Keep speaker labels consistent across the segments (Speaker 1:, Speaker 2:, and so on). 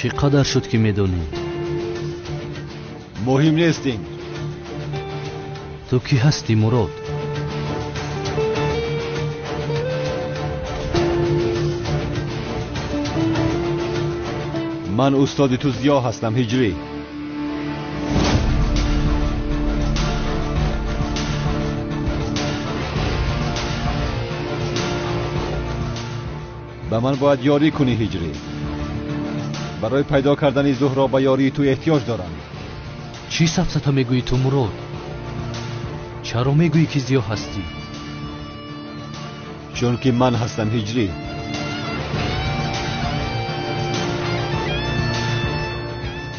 Speaker 1: چقدر شد که میدونی؟
Speaker 2: مهم نیستین.
Speaker 1: تو کی هستی مراد؟
Speaker 2: من استاد تو زیا هستم هجری. به من باید یاری کنی هجری. برای پیدا کردن زهرا به یاری تو احتیاج دارم.
Speaker 1: چی سفسطه میگویی تو مراد؟ چرا میگویی که زیا هستی؟
Speaker 2: چون که من هستم هجری.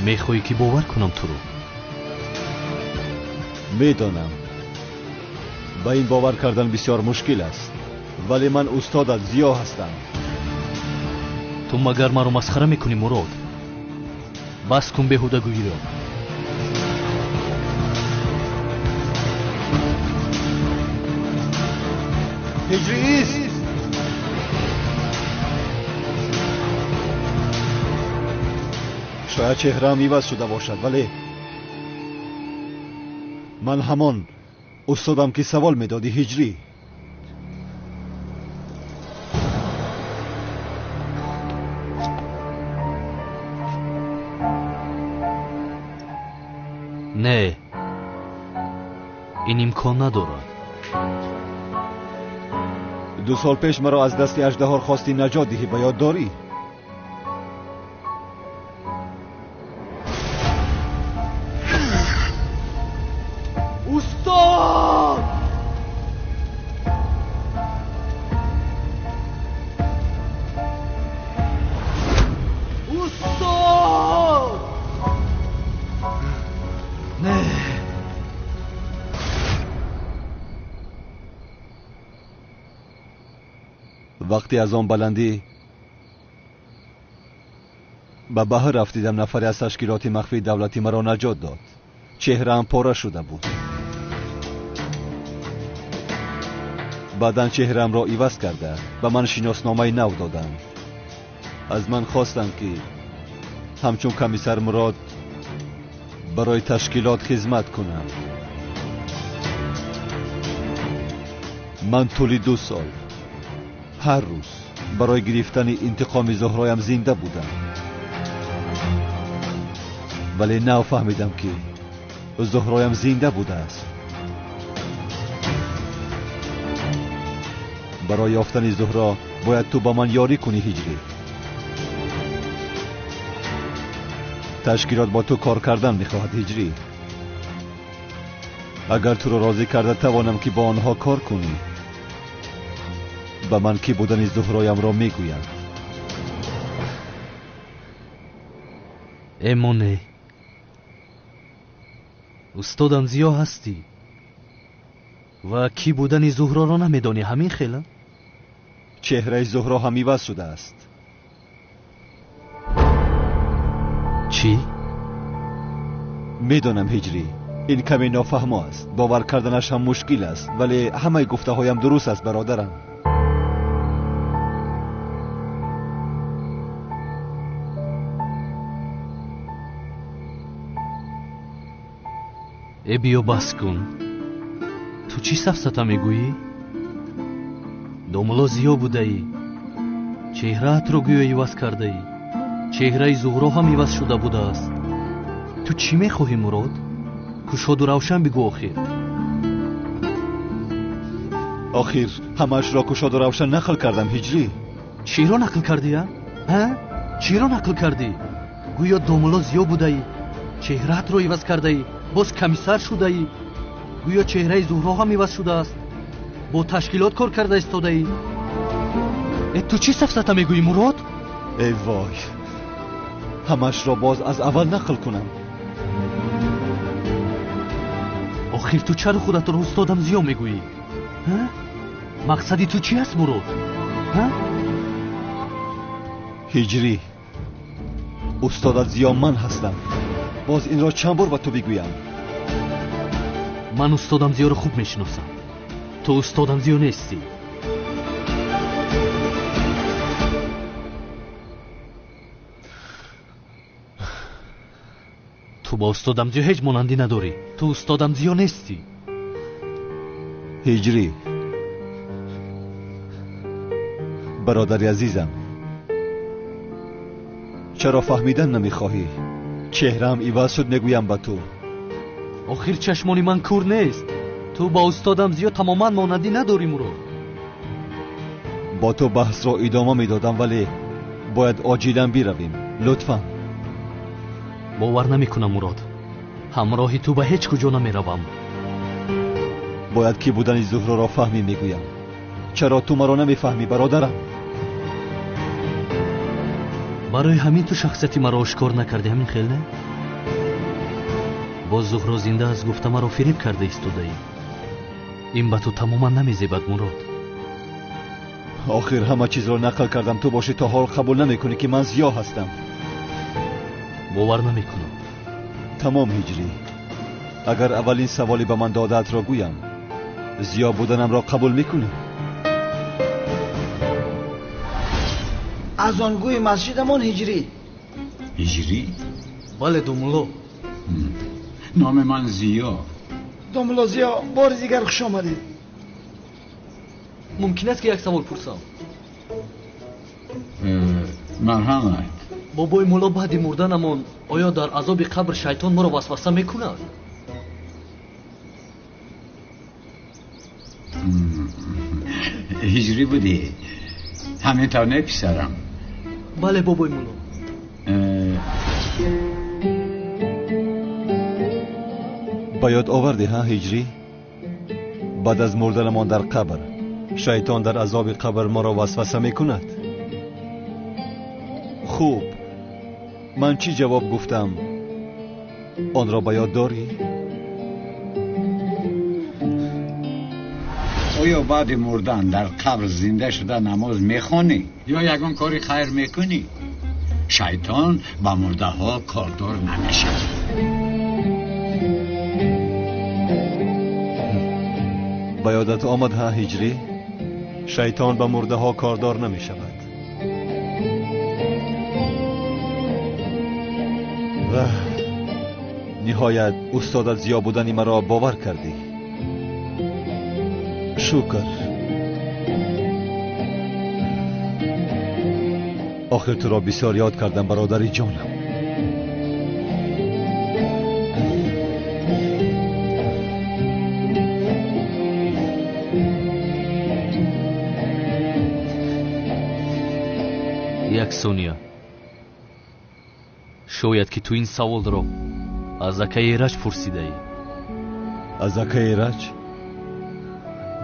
Speaker 1: میخوایی که باور کنم تو رو؟
Speaker 2: میدانم با این باور کردن بسیار مشکل است، ولی من استادت زیا هستم.
Speaker 1: تو مگر مرا مسخره میکنی مراد؟ بس کن بیهوده گویی را.
Speaker 2: هجری ایست. شاید چهره‌ام عوض شده باشد، ولی من همان استادم که سوال میدادی هجری.
Speaker 1: نه، این امکان ندارد.
Speaker 2: 2 سال پیش مرا از دست اژدها خواستی نجات دهی، به یاد داری؟
Speaker 3: استاد! استاد!
Speaker 1: نه.
Speaker 2: وقتی از آن بلندی به بحر رفتیدم، نفری از تشکیلات مخفی دولتی مرا نجات داد. چهره‌ام پاره شده بود. بعداً چهره‌ام را عوض کرده به من شناسنامه نو دادند. از من خواستند که همچون کمیسر مراد برای تشکیلات خدمت کنم. من طول 2 سال هر روز برای گرفتن انتقام زهرایم زنده بودم، ولی نو فهمیدم که زهرایم زنده بوده است. برای یافتن زهرا باید تو با من یاری کنی هجری. تشکیلات با تو کار کردن میخواهد هجری. اگر تو را راضی کرده توانم که با آنها کار کنی. به من کی بودن زهرایم را میگویند.
Speaker 1: اما نه، استادم زیا هستی و کی بودن زهرا را نمیدانی. همین خیلی
Speaker 2: چهره زهرا هم عوض شده است.
Speaker 1: چی؟
Speaker 2: میدانم هجری، این کمی نافهم است، باور کردنش هم مشکل است، ولی همه گفته هایم درست است برادرم.
Speaker 1: ای بیا بس کن. تو چی سفسطه میگویی؟ دوملا زیا بوده ای، چهرهت رو گویا عوض کرده ای، چهره زهرا هم عوض شده بوده است. تو چی میخواهی مراد؟ کشاد و روشن بگو.
Speaker 2: آخر همش را کشاد و روشن نقل کردم هجری.
Speaker 1: چی را نقل کردی ها؟ چی را نقل کردی؟ گویا دوملا زیا بوده ای، چهرهت رو عوض کرده ای، باز کمیسر شده ای. گویا چهره زهرا هم عوض شده است، با تشکیلات کار کرده استاده ای. تو چی سفسطه میگویی مراد؟
Speaker 2: ای وای، همش را باز از اول نقل کنم.
Speaker 1: آخر تو چرا خودت رو استادم زیا میگویی؟ مقصدی تو چی است مراد؟
Speaker 2: هجری، استادت زیا من هستم. باز این را چند بار با تو بگویم؟
Speaker 1: من استادم زیا رو خوب میشناسم. تو استادم زیا نیستی. ту ба устодамзиё ҳеҷ монандӣ надорӣ. ту устодамзиё нестӣ.
Speaker 2: ҳиҷрӣ, бародари азизам, чаро фаҳмидан намехоҳӣ? чеҳраам иваз шуд мегӯям ба ту.
Speaker 1: охир чашмони ман кур нест. ту ба устодамзиё тамоман монандӣ надорӣ Мурод.
Speaker 2: бо ту баҳсро идома медодам, вале бояд оҷилан биравем. лутфан.
Speaker 1: бовар намекунам Мурод. ҳамроҳи ту ба ҳеҷ куҷо намеравам.
Speaker 2: бояд ки будани зуҳроро фаҳмӣ мегӯям. чаро ту маро намефаҳмӣ, бародарам?
Speaker 1: барои ҳамин ту шахсияти маро ошкор накардӣ, ҳамин хел не? боз зуҳро зинда аст гуфта маро фиреб карда истодаӣ. ин ба ту тамоман намезебад Мурод.
Speaker 2: охир ҳама чизро нақл кардам, ту бошӣ то ҳол қабул намекунӣ ки ман зиё ҳастам.
Speaker 1: бовар намекунам.
Speaker 2: тамом ҳиҷрӣ, агар аввалин саволи ба ман додаатро гӯям, зиё буданамро қабул мекунӣ?
Speaker 4: азонгӯи масҷидамон ҳиҷрӣ.
Speaker 5: ҳиҷрӣ?
Speaker 1: бале думуло.
Speaker 5: номи ман зиё.
Speaker 4: домуло зиё, бори дигар хуш омадед.
Speaker 1: мумкин аст ки як савол пурсам?
Speaker 5: марҳамат.
Speaker 1: бобои мулло баъди мурданамон оё дар азоби қабр шайтон моро васваса мекунад?
Speaker 5: ҳиҷрӣ будӣ? ҳамин тавр не писарам?
Speaker 1: бале бобои мулло.
Speaker 2: ба ёд овардӣ ҳа ҳиҷрӣ? баъд аз мурданамон дар қабр шайтон дар азоби қабр моро васваса мекунад? хуб, ман чӣ ҷавоб гуфтам? онро ба ёд дорӣ?
Speaker 5: оё баъди мурдан дар қабр зинда шуда намоз мехонӣ ё ягон кори хайр мекунӣ? шайтон ба мурдаҳо кордор намешавад.
Speaker 2: ба ёдат омад ҳа ҳиҷрӣ? шайтон ба мурдаҳо кордор намешавад. ниҳоят устодат зиё будани маро бовар кардӣ. шукр. охир туро бисёр ёд кардам, бародари ҷонам.
Speaker 1: як сония. шояд ки ту ин саволро аз акаи раҷ пурсидаӣ.
Speaker 2: аз акаи раҷ?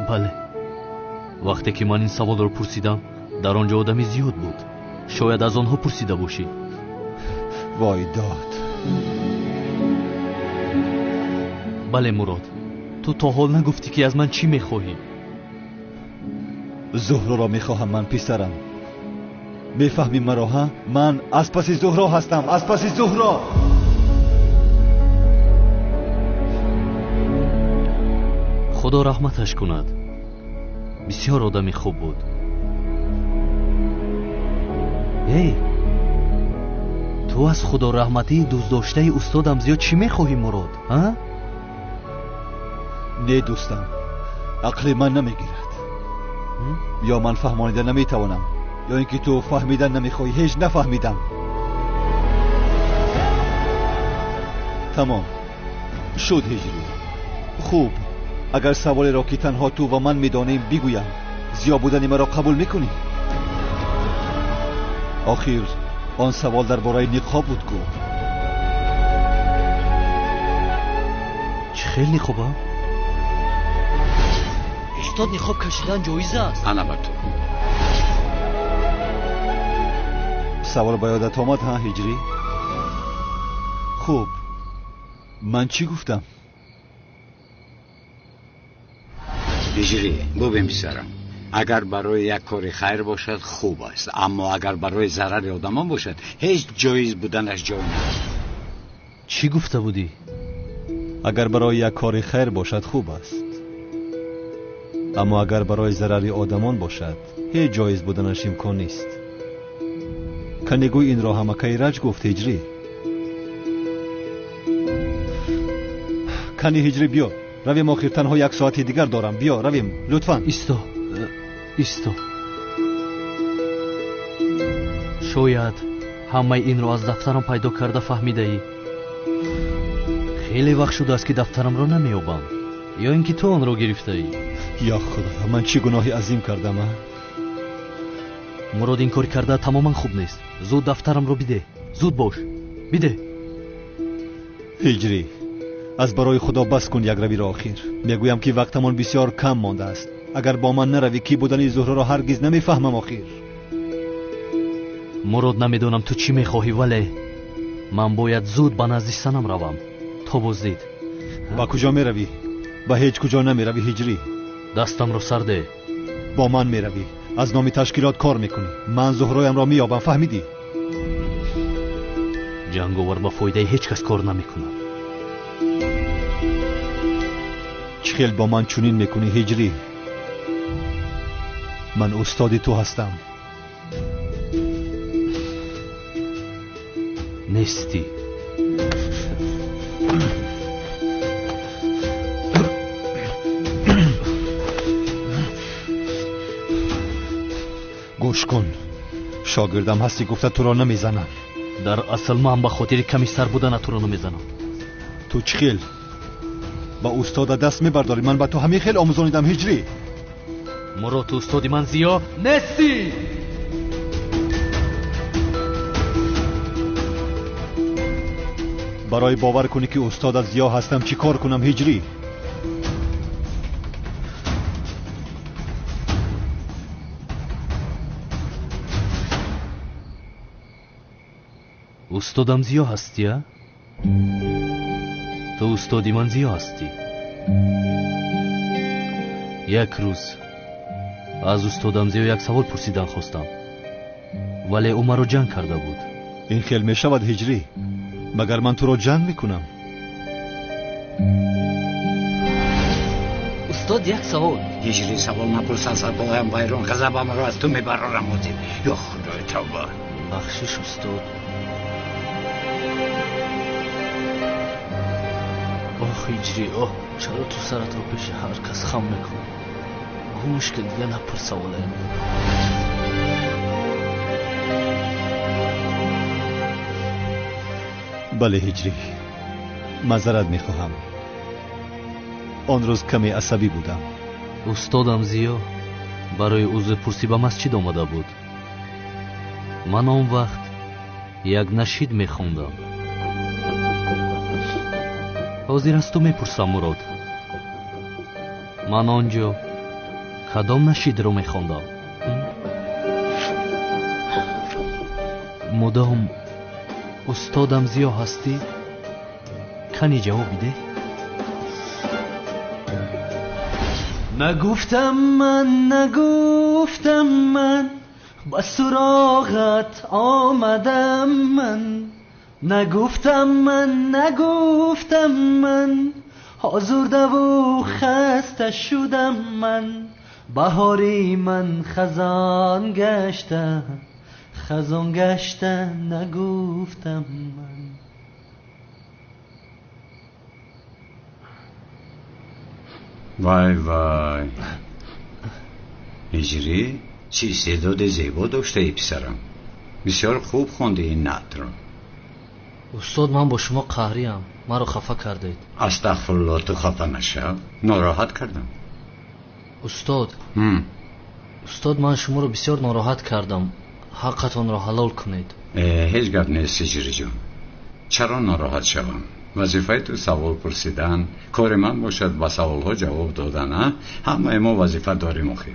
Speaker 1: бале. вақте ки ман ин саволро пурсидам, дар он ҷо одами зиёд буд. шояд аз онҳо пурсида бошӣ.
Speaker 2: вой дод.
Speaker 1: бале Мурод, ту то ҳол нагуфтӣ ки аз ман чӣ мехоҳӣ?
Speaker 2: зуҳроро мехоҳам ман, писарам. мефаҳмӣ маро ҳа? ман аз паси зуҳро ҳастам, аз паси зуҳро.
Speaker 1: худо раҳматаш кунад. бисёр одами хуб буд. эй, ту аз худо раҳматии дӯстдоштаи устодам зиёд чӣ мехоҳӣ Мурод?
Speaker 2: не дӯстам, ақли ман намегирад. ё ман фаҳмонида наметавонам, ё ин ки ту фаҳмидан намехоҳӣ. ҳеҷ нафаҳмидам. тамом шуд ҳиҷрӣ. хуб, агар саволеро ки танҳо ту ва ман медонем бигӯям, зиё будани маро қабул мекунӣ? охир он савол дар бораи ниқоб буд ку.
Speaker 1: чӣ хел ниқоба? устод, ниқоб кашидан ҷоиз аст?
Speaker 5: албатта.
Speaker 2: савол ба ёдат омад ҳа ҳиҷрӣ? хуб, ман чӣ гуфтам?
Speaker 5: ҳиҷрӣ, бубин писарам, агар барои як кори хайр бошад хуб аст, аммо агар барои зарари одамон бошад ҳеҷ ҷоиз буданаш ҷой надорад.
Speaker 1: чӣ гуфта будӣ?
Speaker 2: агар барои як кори хайр бошад хуб аст, аммо агар барои зарари одамон бошад ҳеҷ ҷоиз буданаш имкон нест. канегӯй инро ҳамакаи раҷ гуфт ҳиҷрӣ? قنی هجری بیا رویم آخر تنها 1 ساعت دیگر دارم بیا رویم لطفاً
Speaker 1: ایستا شاید همه این رو از دفترم پیدا کرده فهمیده خیلی وقت شده است که دفترم رو نمیابم یا اینکه تو آن رو گرفته ای
Speaker 2: یا خدا من چی گناهی عظیم کردم
Speaker 1: مراد این کار کرده تماما خوب نیست زود دفترم رو بده زود باش بده
Speaker 2: هجری از برای خدا بس کن یک روی را آخر میگویم که وقتمان بسیار کم مانده است اگر با من نروی کی بودن زهره را هرگز نمیفهمم آخر
Speaker 1: مراد نمیدونم تو چی میخواهی ولی من باید زود به نزد سنم روم تا بازدید
Speaker 2: با کجا میروی؟ با هیچ کجا نمیروی هجری
Speaker 1: دستم رو سرده
Speaker 2: با من میروی از نام تشکیلات کار میکنی من زهرایم را مییابم فهمیدی؟
Speaker 1: جنگاور با فایده هیچ کس کار نمیکنم
Speaker 2: چه خیل با من چنین میکنی هجری من استاد تو هستم
Speaker 1: نیستی
Speaker 2: گوش کن شاگردم هستی گفته تو را نمیزنم
Speaker 1: در اصل من به خاطر کمی سر بودن تو را نمیزنم
Speaker 2: تو چه خیل با استاد دست میبرداری من به تو همین خیل آموزانیدم هجری
Speaker 1: مراد تو استادی من زیا نیستی
Speaker 2: برای باور کنی که استاد از زیا هستم چی کار کنم هجری
Speaker 1: استادم زیا هستی ها؟ تو استادی من زیا هستی یک روز از استادم زیا یک سوال پرسیدن خواستم ولی او مرا جنگ کرده بود
Speaker 2: این خیل می شود هجری مگر من تو را جنگ میکنم
Speaker 1: استاد یک سوال
Speaker 5: هجری سوال نپرس از بایم ویرون غضبم را از تو میبرارم مدیر یا خدای توبه
Speaker 1: بخشش استاد آخ هجری آخ چرا تو سرت رو پیش هر کس خم میکنی گوش که دیگه نپرس سواله
Speaker 2: بله هجری معذرت میخواهم آن روز کمی عصبی بودم
Speaker 1: استادم زیا برای عضو پرسی به مسجد آمده بود من آن وقت یک نشید میخوندم حاضر از تو میپرسم مراد من آنجا کدام نشید رو میخوندم مدام استادم زیا هستی کنی جواب بده نگفتم من با سراغت آمدم من نگفتم من آزرده و خسته شدم من بهاری من خزان گشته نگفتم من
Speaker 5: وای هجری چی استعداد زیبا داشته ای پسرم بسیار خوب خونده این نعت رو
Speaker 1: استاد من با شما قهریم مرا خفه کردید
Speaker 5: استغفرالله تو خفه نشو ناراحت کردم
Speaker 1: استاد من شما رو بسیار ناراحت کردم حقتون را حلال کنید
Speaker 5: هیچ گپ نیست هجری جان چرا ناراحت شوم وظیفه تو سوال پرسیدن کار من باشد با سوال ها جواب دادن همه ما وظیفه داریم آخه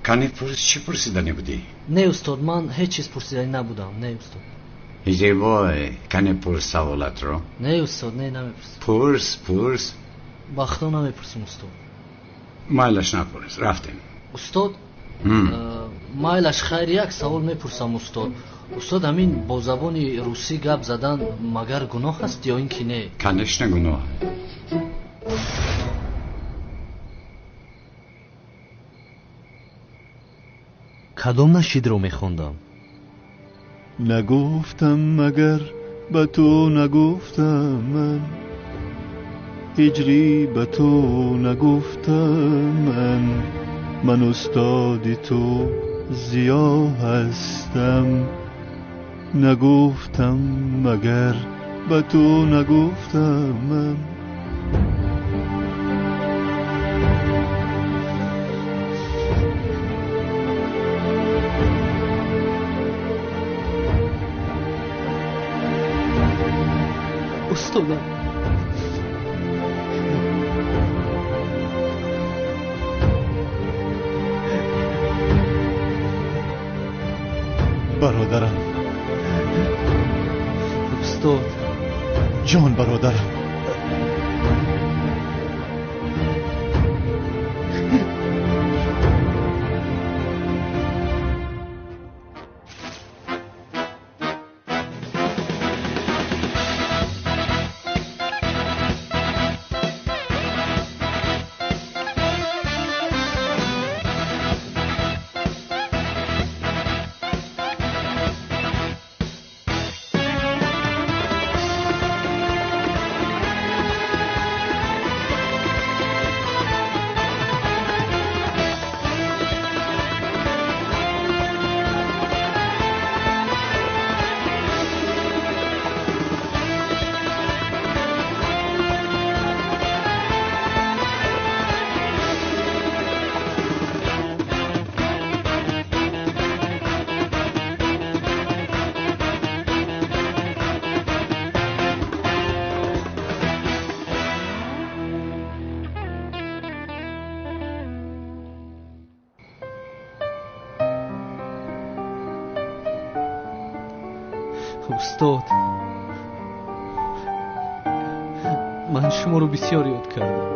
Speaker 5: کنی چی پرسیدنی بودی؟
Speaker 1: نه استاد من هیچ چیز پرسیدنی نبودم نه استاد
Speaker 5: هجری وای کنی پرس سوالت رو
Speaker 1: نه استاد نه نمیپرسم
Speaker 5: پرس
Speaker 1: بخدا نمیپرسم استاد
Speaker 5: مایلش نپرس رفتیم
Speaker 1: استاد مایلش خیر یک سوال میپرسم استاد همین با زبان روسی گپ زدن مگر گناه است یا اینکه نه
Speaker 5: کنش نه گناه
Speaker 1: کدام نشید رو میخوندم
Speaker 2: نگفتم مگر به تو نگفتم من هجری به تو نگفتم من استاد تو زیا هستم نگفتم مگر به تو نگفتم من
Speaker 1: استادم
Speaker 2: برادرم
Speaker 1: استاد
Speaker 2: جان برادرم
Speaker 1: استاد من شما رو بسیار یاد کردم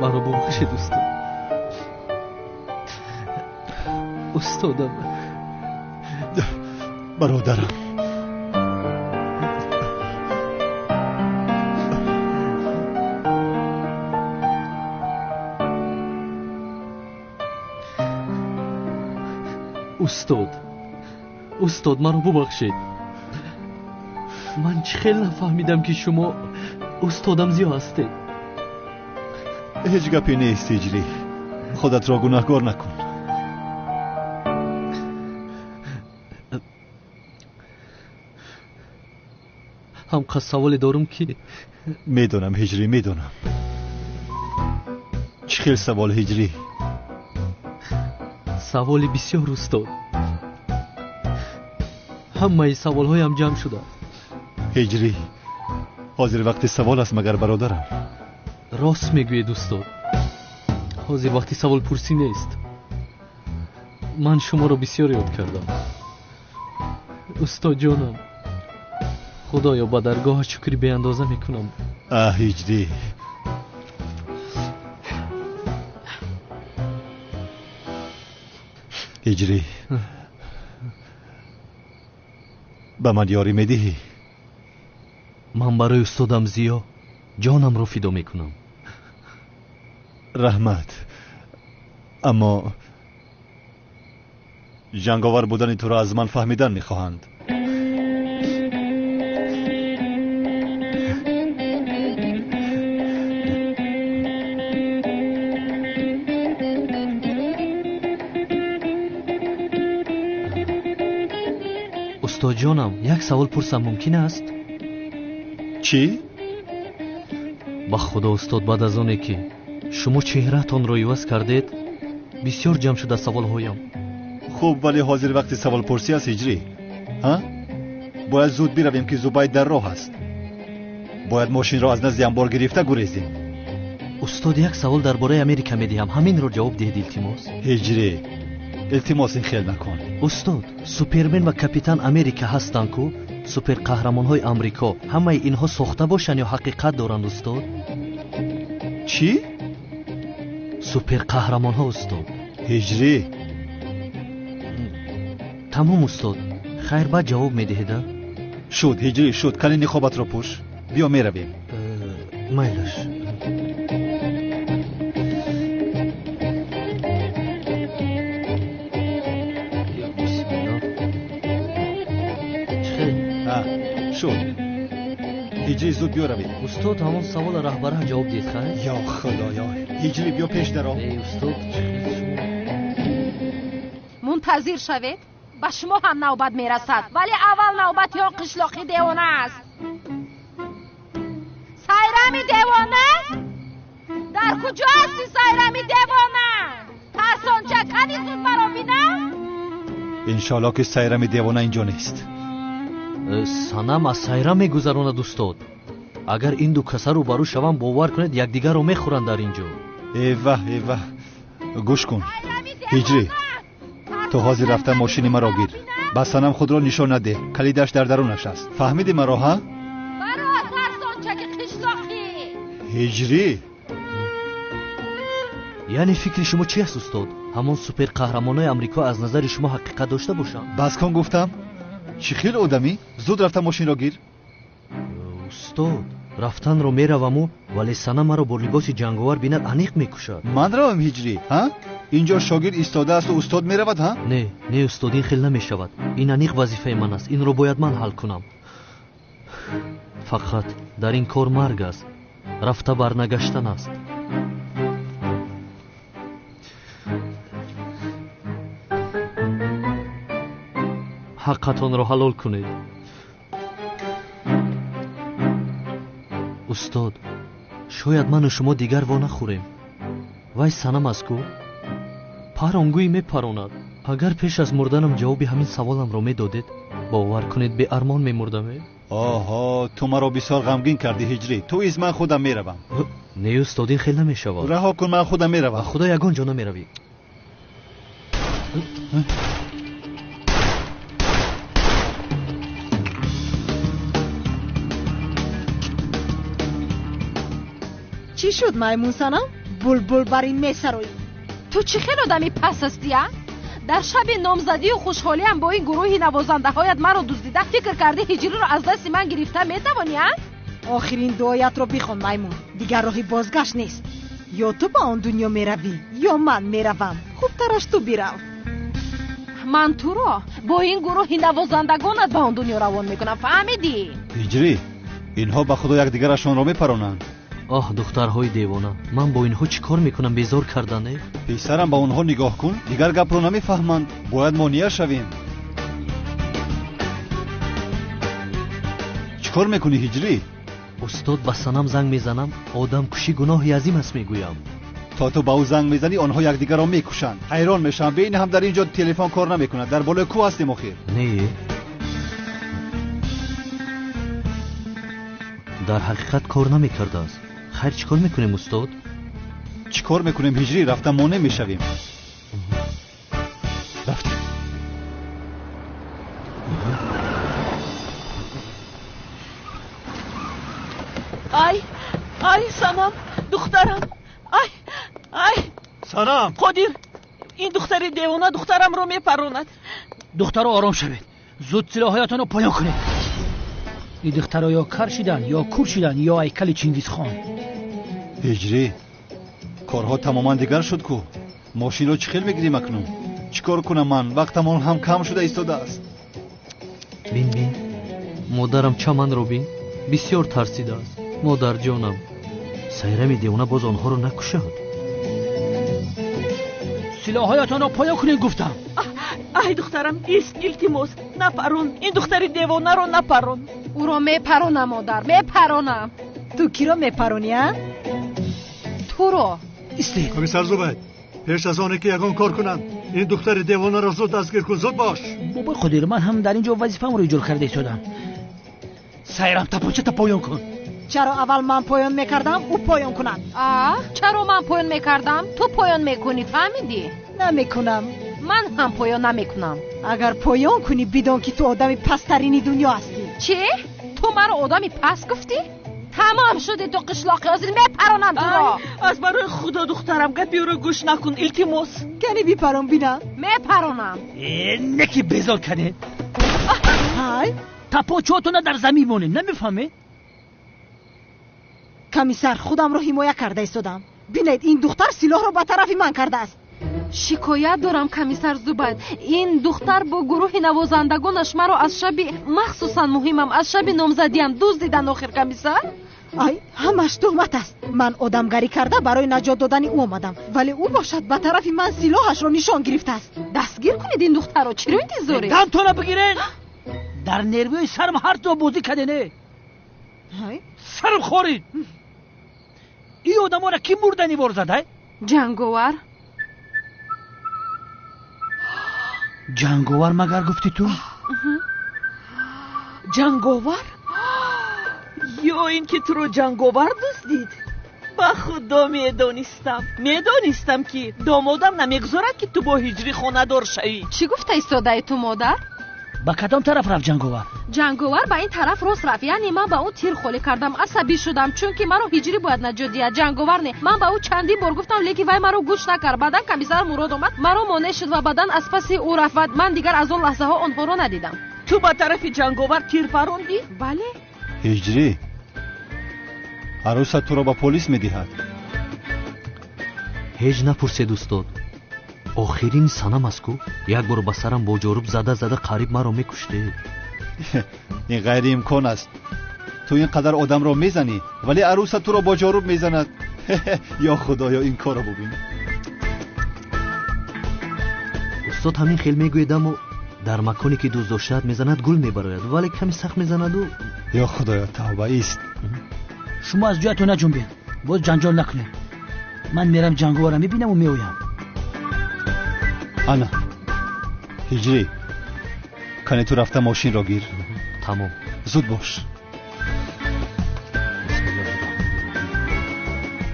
Speaker 1: من رو ببخشید استاد استادم
Speaker 2: برادرم
Speaker 1: استاد من رو ببخشید من خیلی نفهمیدم که شما استادم زیا هستید
Speaker 2: هیچ گپی نیست هجری خودت را گناهکار نکن
Speaker 1: هم که سوال دارم که
Speaker 2: میدونم هجری میدونم چه خیلی سوال هجری
Speaker 1: سوالی بسیار استاد همه سوال هایم جمع شده
Speaker 2: هجری حاضر وقتی سوال است مگر برادرم
Speaker 1: راست میگوید استاد حاضر وقتی سوال پرسی نیست من شما رو بسیار یاد کردم استاد جانم خدایا با درگاه شکری به اندازه میکنم
Speaker 2: هجری هجری به من یاری میدهی
Speaker 1: من برای استادم زیا جانم رو فدا میکنم
Speaker 2: رحمت اما جنگاور بودن تو را از من فهمیدن میخواهند
Speaker 1: استاد جانم یک سوال پرسم ممکن است؟
Speaker 2: چی؟
Speaker 1: با خدا استاد بعد از آنه که شما چهرهتان را عوض کردید بسیار جمع شده سوال هایم
Speaker 2: خوب ولی حاضر وقتی سوال پرسی است هجری ها؟ باید زود برویم که زبید در راه است باید ماشین را از نزد انبار گرفته گریزیم
Speaker 1: استاد یک سوال درباره امریکا میدهم همین را جواب دهید التماس
Speaker 2: هجری التماس این خیل نکن
Speaker 1: استاد سوپرمن و کاپیتان امریکا هستند کو سوپر قهرمان های امریکا همه اینها ساخته باشند یا حقیقت دارند استاد
Speaker 2: چی؟
Speaker 1: سوپر قهرمان ها استاد
Speaker 2: هجری
Speaker 1: تمام استاد خیر بعد جواب میدهید
Speaker 2: شد هجری شد کلین خوابت رو پوش بیا میرویم
Speaker 1: مایلش
Speaker 2: شد هجری زود بیا روید
Speaker 1: استاد همون سوال رهبره جواب دید خیر
Speaker 2: یا خدایا هجری بیا پیش درو
Speaker 1: ای استاد
Speaker 6: منتظر شوید با شما هم نوبت میرسد ولی اول نوبت یا قشلاقی دیوانه است سایرمی دیوانه در کجا هستی سایرمی دیوانه ترسان چکنی زود برا بینم
Speaker 2: انشالله که سایرمی دیوانه اینجا نیست
Speaker 1: санам аз сайра мегузаронад устод агар ин ду каса рӯбарӯ шавам бовар кунед якдигарро мехӯранд дар ин ҷо
Speaker 2: эва гӯш кун ҳиҷрӣ ту ҳозир рафта мошини маро гир ба санам худро нишон надеҳ калидаш дар дарунаш аст фаҳмиди маро ҳа
Speaker 6: баро тарсончаки қишлоқӣ
Speaker 2: ҳиҷрӣ
Speaker 1: яъне фикри шумо чи аст устод ҳамон суперқаҳрамонои амрико аз назари шумо ҳақиқат дошта бошанд
Speaker 2: бас кун гуфтам чӣ хел одамӣ зуд рафта мошинро гир
Speaker 1: устод рафтанро мераваму вале сана маро бо либоси ҷанговар бинад аниқ мекушад
Speaker 2: ман равам ҳиҷрӣ ҳа инҷо шогирд истодааст устод меравад ҳа
Speaker 1: не устод ин хел намешавад ин аниқ вазифаи ман аст инро бояд ман ҳал кунам фақат дар ин кор марг аст рафта барнагаштан аст ҳаққатонро ҳалол кунед устод шояд ману шумо дигар во нахӯрем вай санам аст ку паронгӯӣ мепаронад агар пеш аз мурданам ҷавоби ҳамин саволамро медодед бовар кунед беармон мемурдаме
Speaker 2: оҳо ту маро бисёр ғамгин кардӣ ҳиҷрӣ ту из ман худам меравам
Speaker 1: не устод ин хел намешавад
Speaker 2: раҳо кун ман худам меравам
Speaker 1: худо ягон ҷо намеравӣ
Speaker 7: چی شد مایمون سنم؟ بلبل بر این میسروی
Speaker 6: تو چی خیلی آدمی پس هستی ها؟ در شب نامزدی و خوشحالی هم با این گروهی نوازنده هایت مرا دزدیده فکر کردی هجری رو از دست من گرفته میتوانی ها؟
Speaker 7: آخرین دعایت رو بخون مایمون دیگر راهی بازگشت نیست یا تو با آن دنیا میروی یا من میروم خوب ترش تو بیرو
Speaker 6: من تو رو با این گروهی نوازندگانت به آن دنیا روان میکنم فهمیدی؟
Speaker 2: ҳиҷрӣ инҳо ба худо якдигарашонро мепаронанд
Speaker 1: آه دخترهای دیوانه من با اینها چی کار میکنم بیزار کردنه
Speaker 2: پسرم با اونها نگاه کن دیگر گپ رو نمیفهمند باید مانع شویم چی کار میکنی هجری
Speaker 1: استاد با سنم زنگ میزنم آدم کشی گناهی عظیم است میگویم
Speaker 2: تا تو با او زنگ میزنی آنها یکدیگر را میکشند حیران میشم ببین هم در اینجا تلفن کار نمیکند در بالای کوه هستیم آخر
Speaker 1: نه در حقیقت کار نمیکرده است خیر چیکار میکنیم استاد؟
Speaker 2: چیکار میکنیم هجری رفتم ما نمیشویم رفتیم
Speaker 3: ای سنم دخترم ای
Speaker 1: سنم
Speaker 3: قادر این دختر دیوانه دخترم رو میپروند
Speaker 8: دختر آرام شوید زود سلاحایتان رو پایان کنید این دختر یا کر شدن یا کور شدن یا هیکل چنگیز خان
Speaker 2: هجری کارها تماما دیگر شد کو ماشین رو چی خیل بگیریم اکنون چیکار کنم من وقتمان هم کم شده ایستاده است
Speaker 1: بین مادرم چمن رو بین بسیار ترسیده است مادر جانم سایرمی دیوانه باز آنها رو نکشد
Speaker 8: سلاحایتان رو پایان کنید گفتم
Speaker 3: ای دخترم ایست التماس نپرون این دختر دیوانه رو نپرون
Speaker 6: او رو میپرونم مادر میپرونم
Speaker 7: تو کی رو میپرونی ها؟
Speaker 6: تو رو
Speaker 8: ایستی
Speaker 9: کمیسر زوبید پیش از آنه که یگان کار کنند این دختر دیوانه را زود دستگیر کن زود باش
Speaker 8: بابا قدیر من هم در اینجا وظیفه‌ام رو اجرا کرده شدم سایرم تپانچه تا پایان کن
Speaker 7: چرا اول من پایان میکردم او پایان کنند
Speaker 6: چرا من پایان میکردم تو پایان میکنی فهمیدی
Speaker 7: نمیکنم
Speaker 6: من هم پایان نمیکنم
Speaker 7: اگر پایان کنی بدون که تو آدمی پسترینی دنیا هستی
Speaker 6: چی تو مرا آدمی پس گفتی تمام شده تو قشلاقی آزیل میپرانم تو را
Speaker 3: از برای خدا دخترم گپی رو گوش نکن التماس
Speaker 7: کنی بیپران بینم
Speaker 6: میپرانم
Speaker 8: نکی بیزار کنه
Speaker 7: های
Speaker 8: тапочотона дар замин монем. Намефаҳмед?
Speaker 7: комиссар, худамро ҳимоя карда истодам. бинед, ин духтар силоҳро ба тарафи ман кардааст.
Speaker 6: шикоят дорам комиссар Зубайд. ин духтар бо гурӯҳи навозандагонаш маро аз шаби, махсусан муҳимам, аз шаби номзадиам дуздидан. охир комиссар,
Speaker 7: ай, ҳамаш тӯҳмат аст. ман одамгарӣ карда барои наҷот додани ӯ омадам, вале ӯ бошад ба тарафи ман силоҳашро нишон гирифтааст.
Speaker 6: дастгир кунед ин духтарро. чиро интизоред?
Speaker 8: дантона бигиред. дар нервиҳои сарм ҳар ҷо бозӣ кардене. сарм хорид. ин одаморо ки мурдани вор задай?
Speaker 6: ҷанговар.
Speaker 8: ҷанговар магар гуфти ту?
Speaker 3: ҷанговар? ё ин ки туро ҷанговар дуздид? ба худо медонистам ки домодам намегузорад ки ту бо ҳиҷрӣ хонадор шавӣ.
Speaker 6: чӣ гуфта истодаи ту модар?
Speaker 8: ба кадом тараф рафт ҷанговар?
Speaker 6: ҷанговар ба ин тараф рост рафт. яъне ман ба ӯ тир холӣ кардам, асабӣ шудам, чунки маро ҳиҷрӣ бояд наҷот диҳад. ҷанговар не. ман ба ӯ чандин бор гуфтам, лекин вай маро гӯш накард. баъдан комиссар Мурод омад, маро монеъ шуд ва баъдан аз паси ӯ рафт. ман дигар аз он лаҳзаҳо онҳоро надидам.
Speaker 3: ту ба тарафи ҷанговар тир фарондӣ?
Speaker 6: бале.
Speaker 2: ҳиҷрӣ арӯса туро ба полис медиҳад.
Speaker 1: ҳеҷ напурсед устод. охирин санам аст ку як бор ба сарам бо ҷоруб зада қариб маро мекуштед.
Speaker 2: ин ғайриимкон аст. ту ин қадар одамро мезанӣ, вале арӯса туро бо ҷоруб мезанад. ё худоё, ин корро бубин.
Speaker 1: устод ҳамин хел мегӯед, аммо дар маконе ки дӯст дошад мезанад гул мебарояд, вале каме сахт мезанаду.
Speaker 2: ё худоё, тавба ист.
Speaker 8: шумо аз ҷоятон наҷунбед, боз ҷанҷол накунед. ман мерам ҷанговарро мебинаму меоям.
Speaker 2: ана ҳиҷрӣ, кане ту рафта мошинро гир.
Speaker 1: тамом.
Speaker 2: зуд бош.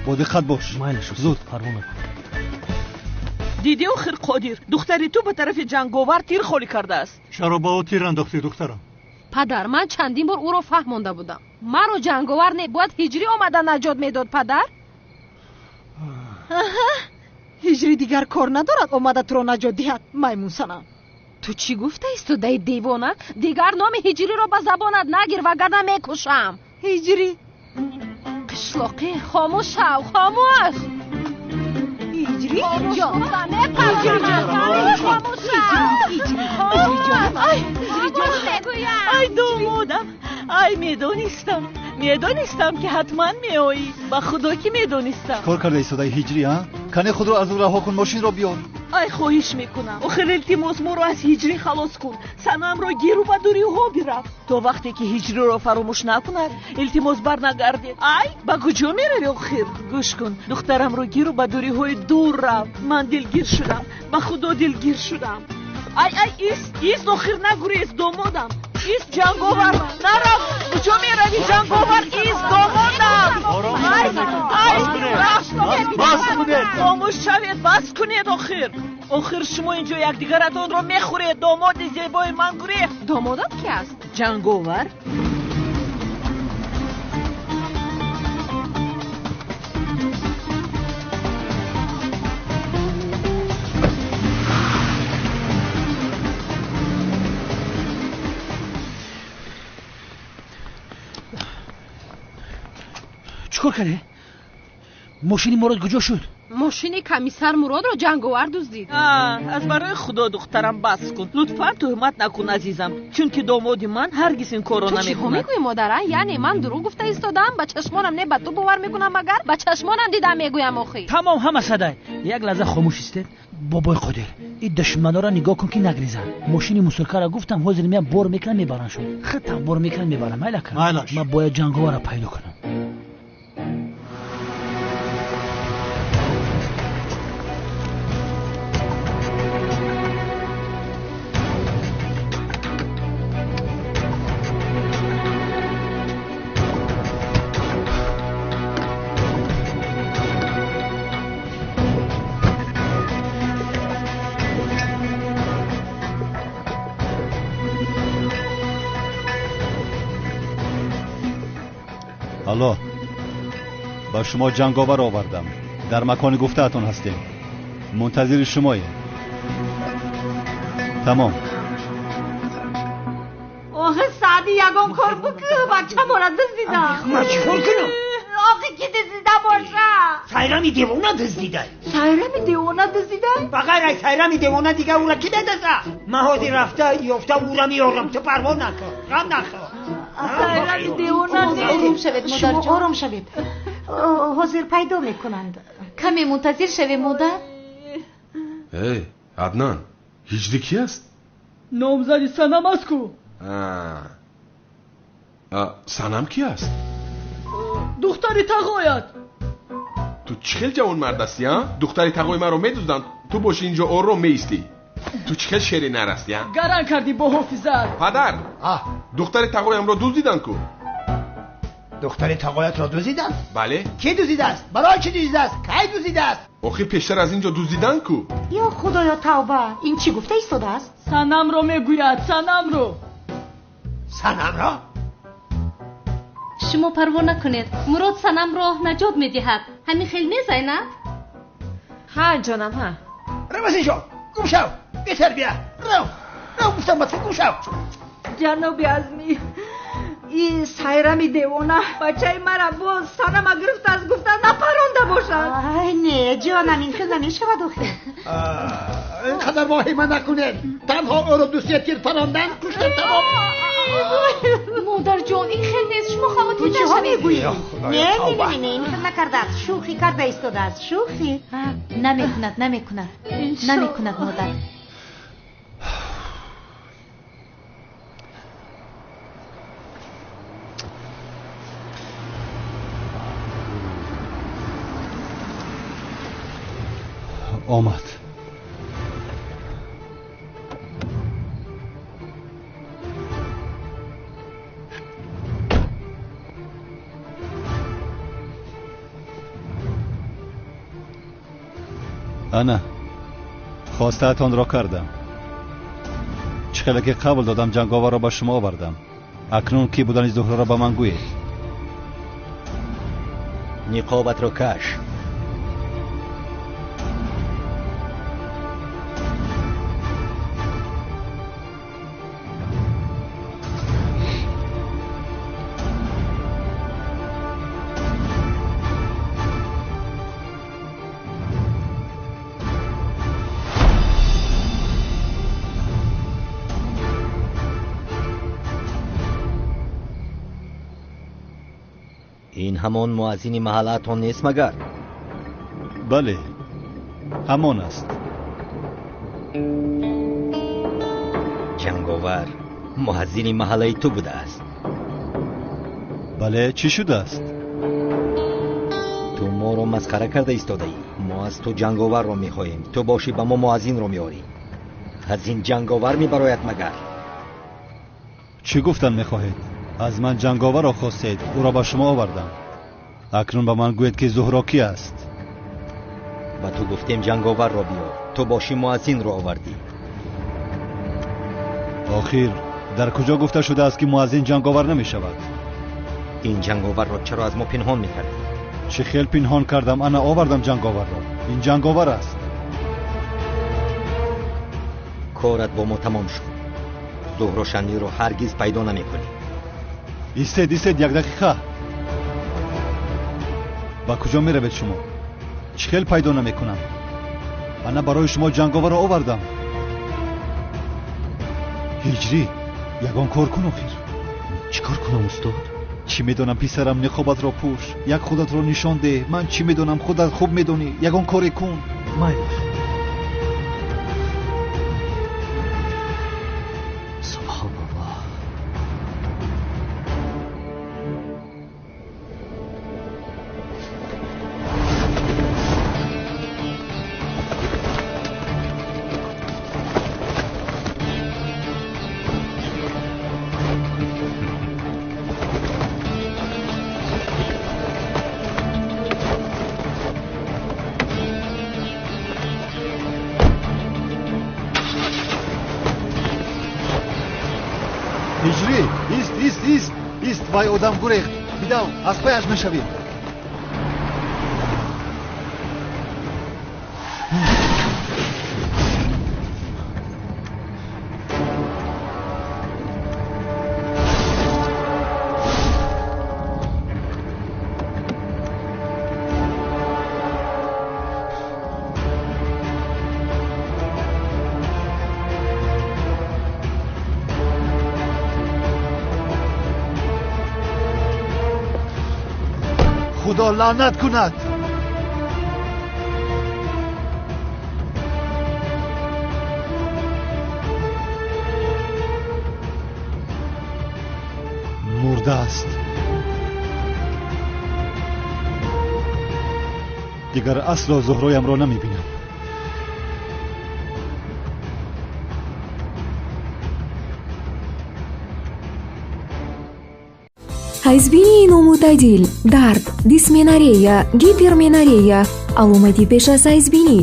Speaker 2: бо диққат бош.
Speaker 1: майли шуд.
Speaker 2: зуд.
Speaker 1: парво накун.
Speaker 3: диди охир қодир, духтари ту ба тарафи ҷанговар тир холӣ кардааст.
Speaker 9: чаро ба ӯ тир андохтӣ духтарам?
Speaker 6: падар, ман чандин бор ӯро фаҳмонда будам. маро ҷанговар не, бояд ҳиҷрӣ омада наҷот медод. падар,
Speaker 7: ҳиҷрӣ дигар кор надорад омада туро наҷот диҳад. маймун санам.
Speaker 6: ту чӣ гуфта истодаи девона? дигар номи ҳиҷриро ба забонат нагир, вагарна мекушам.
Speaker 7: ҳиҷрӣ.
Speaker 6: қишлоқӣ, хомӯш шав, хомӯш.
Speaker 7: ҳиҷрӣ
Speaker 6: ҷон, хомӯш шав.
Speaker 3: ай домодам, ай медонистам ки ҳатман меоӣ. ба худо ки медонистам.
Speaker 2: кор карда истодаи ҳиҷрӣ, а? кане худро аз ӯ раҳо кун, мошинро биёр.
Speaker 3: ай хоҳиш мекунам, охир илтимос моро аз ҳиҷрӣ халос кун. санамро гиру ба дуриҳо бирафт. то вақте ки ҳиҷриро фаромӯш накунад, илтимос барнагардед. ай ба куҷо меравӣ охир? гӯш кун, духтарамро гиру ба дуриҳои дур рафт. ман дилгир шудам, ба худо дилгир шудам. ай ист охир, нагурез домодам. ист ҷанговар, нараф. куҷо меравӣ ҷанговар? ист домодам. хомӯш шавед, бас кунед. охир шумо ин ҷо якдигаратонро мехӯред. домоди зебои ман гурехт.
Speaker 6: домодат ки аст?
Speaker 3: ҷанговар.
Speaker 8: чӣ кор кардӣ? мошини Мурод куҷо шуд?
Speaker 6: мошини комиссар Муродро ҷанговар дуздид.
Speaker 3: аз барои худо духтарам бас кун. лутфан тӯҳмат накун азизам, чунки домоди ман ҳаргиз ин корро
Speaker 6: намекунад.
Speaker 3: намекунад.
Speaker 6: ту чӣ мегӯӣ модаран? яъне ман дурӯғ гуфта истодам? ба чашмонам не ба ту бовар мекунам, магар ба чашмонам дидам мегӯям. охир
Speaker 8: тамом, ҳама садай. як лаҳза хомӯш истед. бобои қодир, ин душманора нигоҳ кун ки нагризан. мошини мусулкара гуфтам ҳозир меям бор мекунам мебарам шуд. хатам бор мекунам мебарам. майлака, ман бояд ҷанговарро пайдо кунам.
Speaker 2: алло, ба шумо ҷанговар овардам. дар макони гуфтаатон ҳастем. мунтазири шумоем. тамом.
Speaker 7: آخه سعدی یگان کار بکه بچه مورد دزدیدم.
Speaker 10: ما چیکار کنم؟
Speaker 7: آخه کی دزدیده باشه؟
Speaker 10: سایرامی دیوانه دزدیده.
Speaker 7: سایرامی دیوانه دزدیده؟
Speaker 10: بغیر از سایرامی دیوانه دیگه او را کی دزده؟ مهازی رفته یافته او را میارم تو پروا نکن غم نخور.
Speaker 7: سایرامی دیوانه
Speaker 11: آروم شوید مادر
Speaker 7: شما
Speaker 11: جان.
Speaker 7: آروم شوید. حاضر پیدا میکنند.
Speaker 11: کمی منتظر شوی مادر.
Speaker 12: ای عدنان هجری کی است؟
Speaker 3: نامزدی سنم است کو.
Speaker 12: سنم کی است؟
Speaker 3: دختری تقایت.
Speaker 12: تو چخیل جوان مرد هستی ها؟ دختری تقوی من رو میدوزدن تو باشی اینجا اور رو میستی. تو چخیل شیری نرستی ها؟
Speaker 3: گران کردی با حافظت.
Speaker 12: پدر دختری تقوی هم رو دزدیدن کو.
Speaker 10: دختر تقایت را دزدیدن؟
Speaker 12: بله.
Speaker 10: کی دزدیده است؟ برای چی دزدیده است؟ کی دزدیده است؟
Speaker 12: آخه پیشتر از اینجا دزدیدن کو.
Speaker 7: یا خدایا توبه، این چی گفته ایستاده است؟
Speaker 3: سنم رو میگوید، سنم رو.
Speaker 10: سنم را؟
Speaker 6: شما پروا نکنید، مراد سنم را نجات میدهد. همین خیلی نیست زینب؟
Speaker 7: ها جانم ها.
Speaker 10: رو بس اینجا گم شو بهتر بیا. رو گفتم با تو گم شو.
Speaker 7: جناب عزمی، این سایرامی دیوانه بچه مرا باز سنم گرفت از گفتن نپرانده باشد. آی نه جانم این خیلی نمیشود آخه.
Speaker 10: اینقدر واهمه نکنید. تنها او رو دوستیت تیر پراندن کشتن تمام.
Speaker 6: مادر جان این خیلی نیست، شما خواهدید نشوید.
Speaker 7: نه این خیلی نکرده است، شوخی کرده ایستاده است. شوخی
Speaker 11: نمیکند مادر.
Speaker 2: آمد. انا خواسته‌تان را کردم. چخیلی که قبول دادم جنگاور را به شما آوردم. اکنون کی بودن زهره را به من گویید.
Speaker 13: نقابت را کش. این همان مؤذن محلتان نیست مگر؟
Speaker 2: بله همان است.
Speaker 13: جنگاور مؤذن محله تو بوده است.
Speaker 2: بله چی شده است؟
Speaker 13: تو ما رو مسخره کرده ایستاده ای. ما از تو جنگاور رو میخواهیم، تو باشی به ما مؤذن رو میاری. از این جنگاور میبرایت مگر؟
Speaker 2: چی گفتن میخواهید؟ از من جنگاور را خواستید، او را به شما آوردم. اکنون به من گوید که زهره کی است؟
Speaker 13: با تو گفتیم جنگاور را بیار، تو باشی مؤذن را آوردی.
Speaker 2: آخر در کجا گفته شده است که مؤذن جنگاور نمی شود؟
Speaker 13: این جنگاور را چرا از ما پنهان میکردی؟
Speaker 2: چه خیل پنهان کردم؟ انا آوردم جنگاور را. این جنگاور است.
Speaker 13: کارت با ما تمام شد. زهره شنی رو هرگز پیدا نمیکنی.
Speaker 2: ایستید یک دقیقه. با کجا می روید شما؟ چه خیل پیدا نمیکنم. انا برای شما جنگاور را آوردم. هجری یگان کار کن. آخر
Speaker 1: چی کار کنم استاد؟
Speaker 2: چی میدونم پسرم، نقابت را پوش، یک خودت را نشان ده. من چی میدونم، خودت خوب میدونی. یگان کاری کن.
Speaker 1: مایل سبحان الله.
Speaker 2: هجری ایست وای آدم گریخت. بیداو از پایش نشوید.
Speaker 9: خدا لعنت کند.
Speaker 2: مرده است. دیگر اصلا زهرایم را نمیبینم.
Speaker 14: ҳайзбинии номӯътадил, дард, дисменорея, гиперменорея аломати пеш аз ҳайзбинӣ.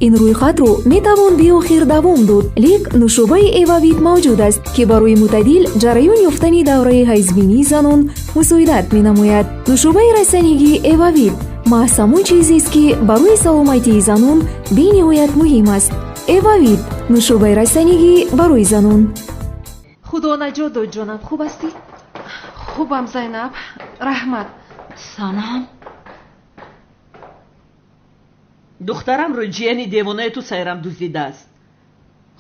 Speaker 14: ин рӯйхатро метавон биохир давом дод, лек нушобаи эвавит мавҷуд аст ки барои мӯътадил ҷараён ёфтани давраи ҳайзбинии занон мусоидат менамояд. нушобаи расанигии эвавит маҳз ҳамон чизест ки барои саломатии занон бениҳоят муҳим аст. эвавит нушобаи расанигӣ барои занон.
Speaker 6: худо наҷот дод ҷонам, хуб ҳастӣ? хубам Зайнаб, раҳмат.
Speaker 3: Санам. духтарамро ҷияни девонаи ту сайрам дуздидааст.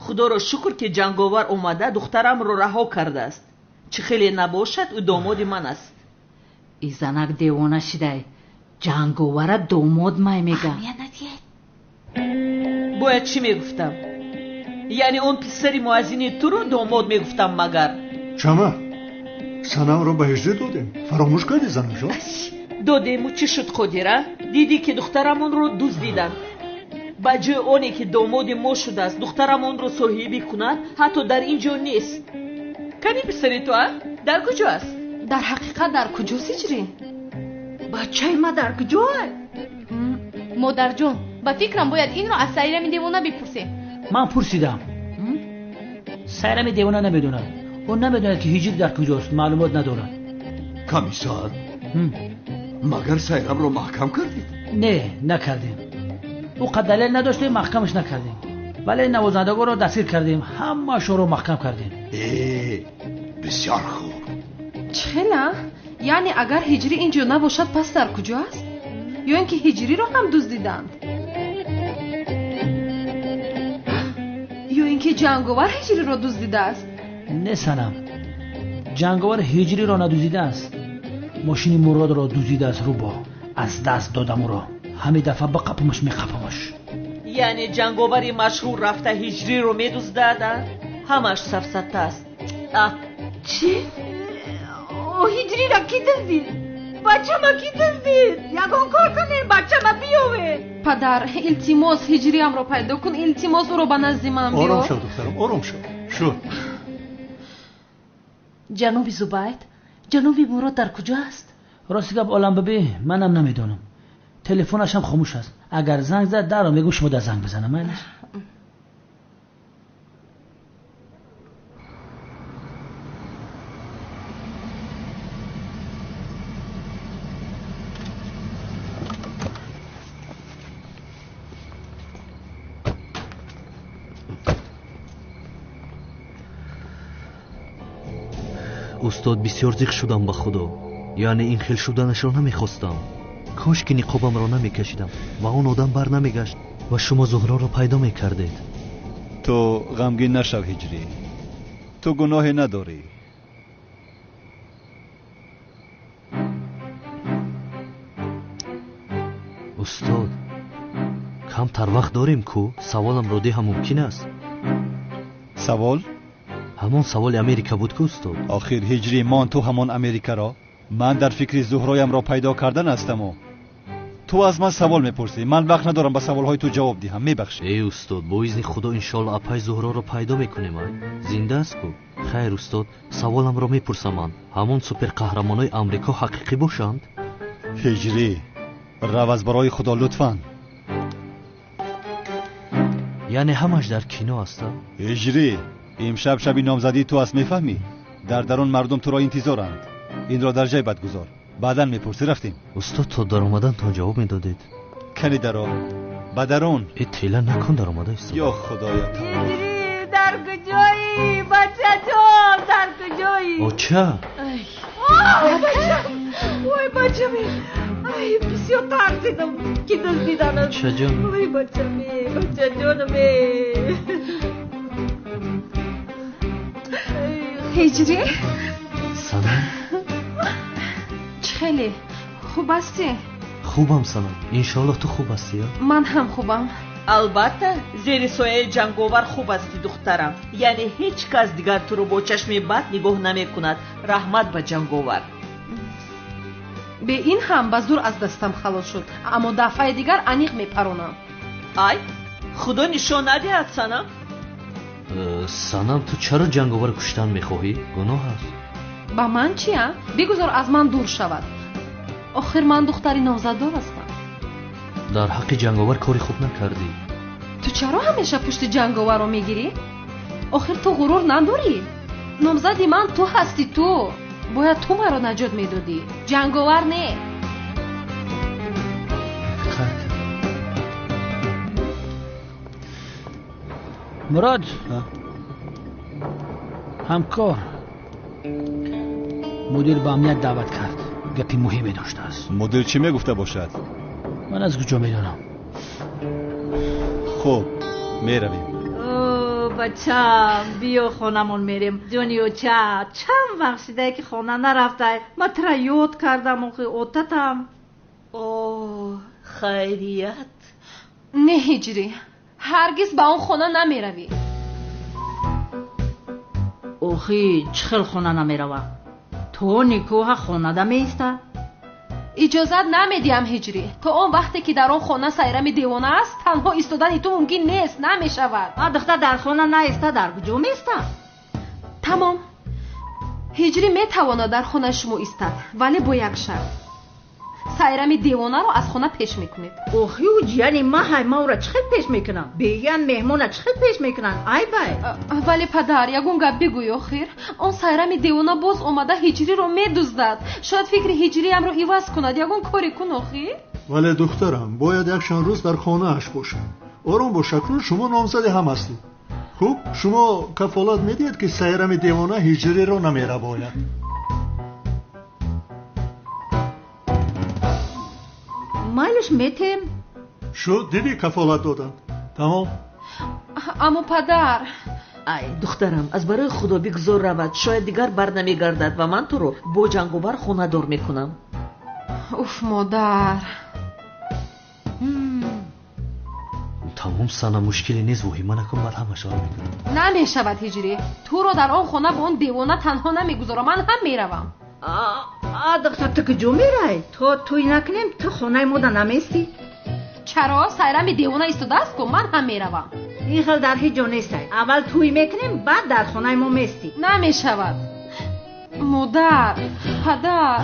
Speaker 3: худоро шукр ки ҷанговар омада духтарамро раҳо кардааст. чӣ хеле набошад ӯ домоди ман аст.
Speaker 15: и занак девона шидай, ҷанговара домод май мега.
Speaker 3: бояд чӣ мегуфтам? яъне он писари муаззини туро домод мегуфтам магар?
Speaker 9: чама санамро ба ҳижрӣ додем. фаромӯш кардӣ занамҷон?
Speaker 3: додему чӣ шуд қодира? дидӣ ки духтарамонро дуздиданд. ба ҷои оне ки домоди мо шудааст духтарамонро соҳибӣ кунад, ҳатто дар ин ҷо нест. кани писари ту дар куҷо аст?
Speaker 6: дар ҳақиқат дар куҷост ҳиҷрӣ?
Speaker 7: бачаи ма дар куҷоа?
Speaker 11: модарҷон, ба фикрам бояд инро аз сайрами девона бипурсем.
Speaker 8: ман пурсидам. сайрами девона намедонад. ӯ намедонад ки ҳиҷрӣ дар куҷост, маълумот надорад.
Speaker 9: комиссар, магар сайрамро маҳкам кардед?
Speaker 8: не, накардем. ӯ қад далел надоштем, маҳкамаш накардем. вале навозандагонро дастгир кардем, ҳамаашонро маҳкам кардем.
Speaker 9: бисёр хуб.
Speaker 6: чхела? яъне агар ҳиҷрӣ ин ҷо набошад пас дар куҷо аст? ё ин ки ҳиҷриро ҳам дуздиданд? ё ин ки ҷанговар ҳиҷриро дуздидааст?
Speaker 8: не санам, ҷанговар ҳиҷриро надуздидааст. мошини муродро дуздидааст. рӯбо аз даст додам ӯро. ҳамин дафъа бақапамаш меқапамаш.
Speaker 3: яъне ҷанговари машҳур рафта ҳиҷриро медуздаада? ҳамаш сафсата аст.
Speaker 7: чӣ? ҳиҷриро ки дуздид? бачама ки дуздид? ягон кор кунед, бачама биёве.
Speaker 6: падар, илтимос ҳиҷриамро пайдо кун. илтимос ӯро ба назди ман биёр.
Speaker 9: ором шав духтарам, ором шав. шуд.
Speaker 3: ҷаноби зубайд, ҷаноби мурод дар куҷо аст?
Speaker 8: рости гап оламбибӣ, манам намедонам. телефонашам хомӯш аст. агар занг зад даро мегӯм шумо дар занг бизанам. майлаш.
Speaker 1: устод бисёр зиқ шудам ба худо. яъне ин хел шуданашро намехостам. кош ки ниқобамро намекашидам ва он одам бар намегашт ва шумо зуҳроро пайдо мекардед.
Speaker 2: ту ғамгин нашав ҳиҷрӣ. ту гуноҳе надорӣ.
Speaker 1: устод, камтар вақт дорем ку саволамро деҳам мумкин аст?
Speaker 2: савол?
Speaker 1: ҳамон саволи Америка буд ку устод.
Speaker 2: охир ҳиҷрӣ мон ту ҳамон Америкаро? ман дар фикри зуҳроямро пайдо кардан ҳастаму. ту аз ман савол мепурсӣ. ман вақт надорам ба саволҳои ту ҷавоб диҳам. мебахшӣ.
Speaker 1: устод, бо изни худо иншоалло апай зуҳроро пайдо мекунем. зинда аст ку? хайр устод, саволамро мепурсам. ман ҳамон суперқаҳрамонои амрико ҳақиқӣ бошанд?
Speaker 2: ҳиҷрӣ, раваз барои худо лутфан.
Speaker 1: яъне ҳамаш дар кино аст?
Speaker 2: ҳиҷрӣ, имшаб шаби номзадии ту аст, мефаҳмӣ? дар дарун мардум туро интизоранд. инро дар ҷай бад гузор. баъдан мепурсӣ. рафтем.
Speaker 1: устод, то дар омадантон ҷавоб медодед?
Speaker 2: кани даро. ба дарун.
Speaker 1: тела накун дар омада истод.
Speaker 2: ё худоя.
Speaker 7: ҳиҷрӣ дар куҷоӣ? бачаҷон дар куҷоӣ?
Speaker 1: оча.
Speaker 7: ой бачаме. ай бисёр тарсидам ки дуздиданам.
Speaker 1: очаҷон.
Speaker 7: ой бачаме, бачаҷонаме.
Speaker 6: ҳиҷрӣ?
Speaker 1: санам?
Speaker 6: хеле خوب هستی؟
Speaker 1: خوبم سنم. انشالله تو خوب هستی؟
Speaker 6: من هم خوبم.
Speaker 3: البته زیر سایه جنگاور خوب هستی دخترم. یعنی هیچ کس دیگر تو رو با چشم بد نگاه نمی کند. رحمت به جنگاور.
Speaker 6: به این هم به زور از دستم خلاص شد، اما دفعه دیگر انیق میپرونم.
Speaker 3: ای خدا نشان ندهد سنم.
Speaker 1: سنم تو چرا جنگاور کشتن میخواهی؟ گناه است.
Speaker 6: با من چیه؟ بگذار از من دور شود. آخر من دختری نامزددار هستم.
Speaker 1: در حق جنگاور کاری خوب نکردی.
Speaker 6: تو چرا همیشه پشت جنگاور رو میگیری؟ آخر تو غرور نداری؟ نامزدی من تو هستی. تو باید تو مرا نجات میدادی، جنگاور نه.
Speaker 8: مراد همکار مدیر به امنیت دعوت کرد. گپی مهمی داشته است.
Speaker 2: مدیر چی میگفته باشد؟
Speaker 8: من از کجا میدانم؟
Speaker 2: خب میرویم.
Speaker 7: بچم بیا خانمون میریم. جونیو چند وقت شده که خانه نرفته. من ترا یاد کردم و اوتتم.
Speaker 3: اوه خیریت.
Speaker 6: نه هجری، هرگز به اون خانه نمیروی.
Speaker 7: اوخی چخل خانه نمیروه؟ تو نیکوها خانه ده میسته؟
Speaker 6: اجازت نمیدیم هجری. تا اون وقتی که در اون خانه سایرم دیوانه است، تنها ایستادن تو ممکن نیست. نمیشود.
Speaker 7: دختر در خانه نیسته، در کجا میسته؟
Speaker 6: تمام. هجری میتواند در خانه شما ایستد، ولی با یک شرط. سایرم دیوانه رو از خانه پیش میکنید.
Speaker 7: اوخی یعنی ما را چخل پیش میکنم؟ بیان مهمون چخل پیش میکنن؟ ای بای.
Speaker 6: ولی پدر یگون گپ بگوی آخر. اون سایرم دیوانه باز اومده هجری رو میدزدد. شاید فکر هجری هم رو عوض کند. یگون کاری کن آخر.
Speaker 9: ولی دخترم باید یک چند روز در خانه اش باشه. آرام باش. اکنون شما نامزد هم هستید. خوب شما کفالت میدید که سایرم دیوانه هجری رو نمیره باید.
Speaker 7: مایلش میتیم.
Speaker 9: شو دیدی کفالت دادن. تمام.
Speaker 6: اما پدر.
Speaker 3: ای دخترم از برای خدا بگذار رود. شاید دیگر بر نمیگردد و من تو رو با جنگاور خانه دار میکنم.
Speaker 6: اوف مادر.
Speaker 1: تمام سنم مشکلی نیست. وحیمه نکن. بعد همه شار میکنم.
Speaker 6: نمیشود هجری. تو رو در آن خانه با اون دیوانه تنها نمیگذارم. من هم میروم.
Speaker 7: دختر تو کجا میری؟ تو توی نکنیم تو خانه مودا نمیستی؟
Speaker 6: چرا؟ سایرم دیوانه ایستاده است که من هم میروم.
Speaker 7: این خیلی در هیچ جا نیستی. اول توی میکنیم بعد در خانه ما میستی.
Speaker 6: نمیشود. مادر، پدر.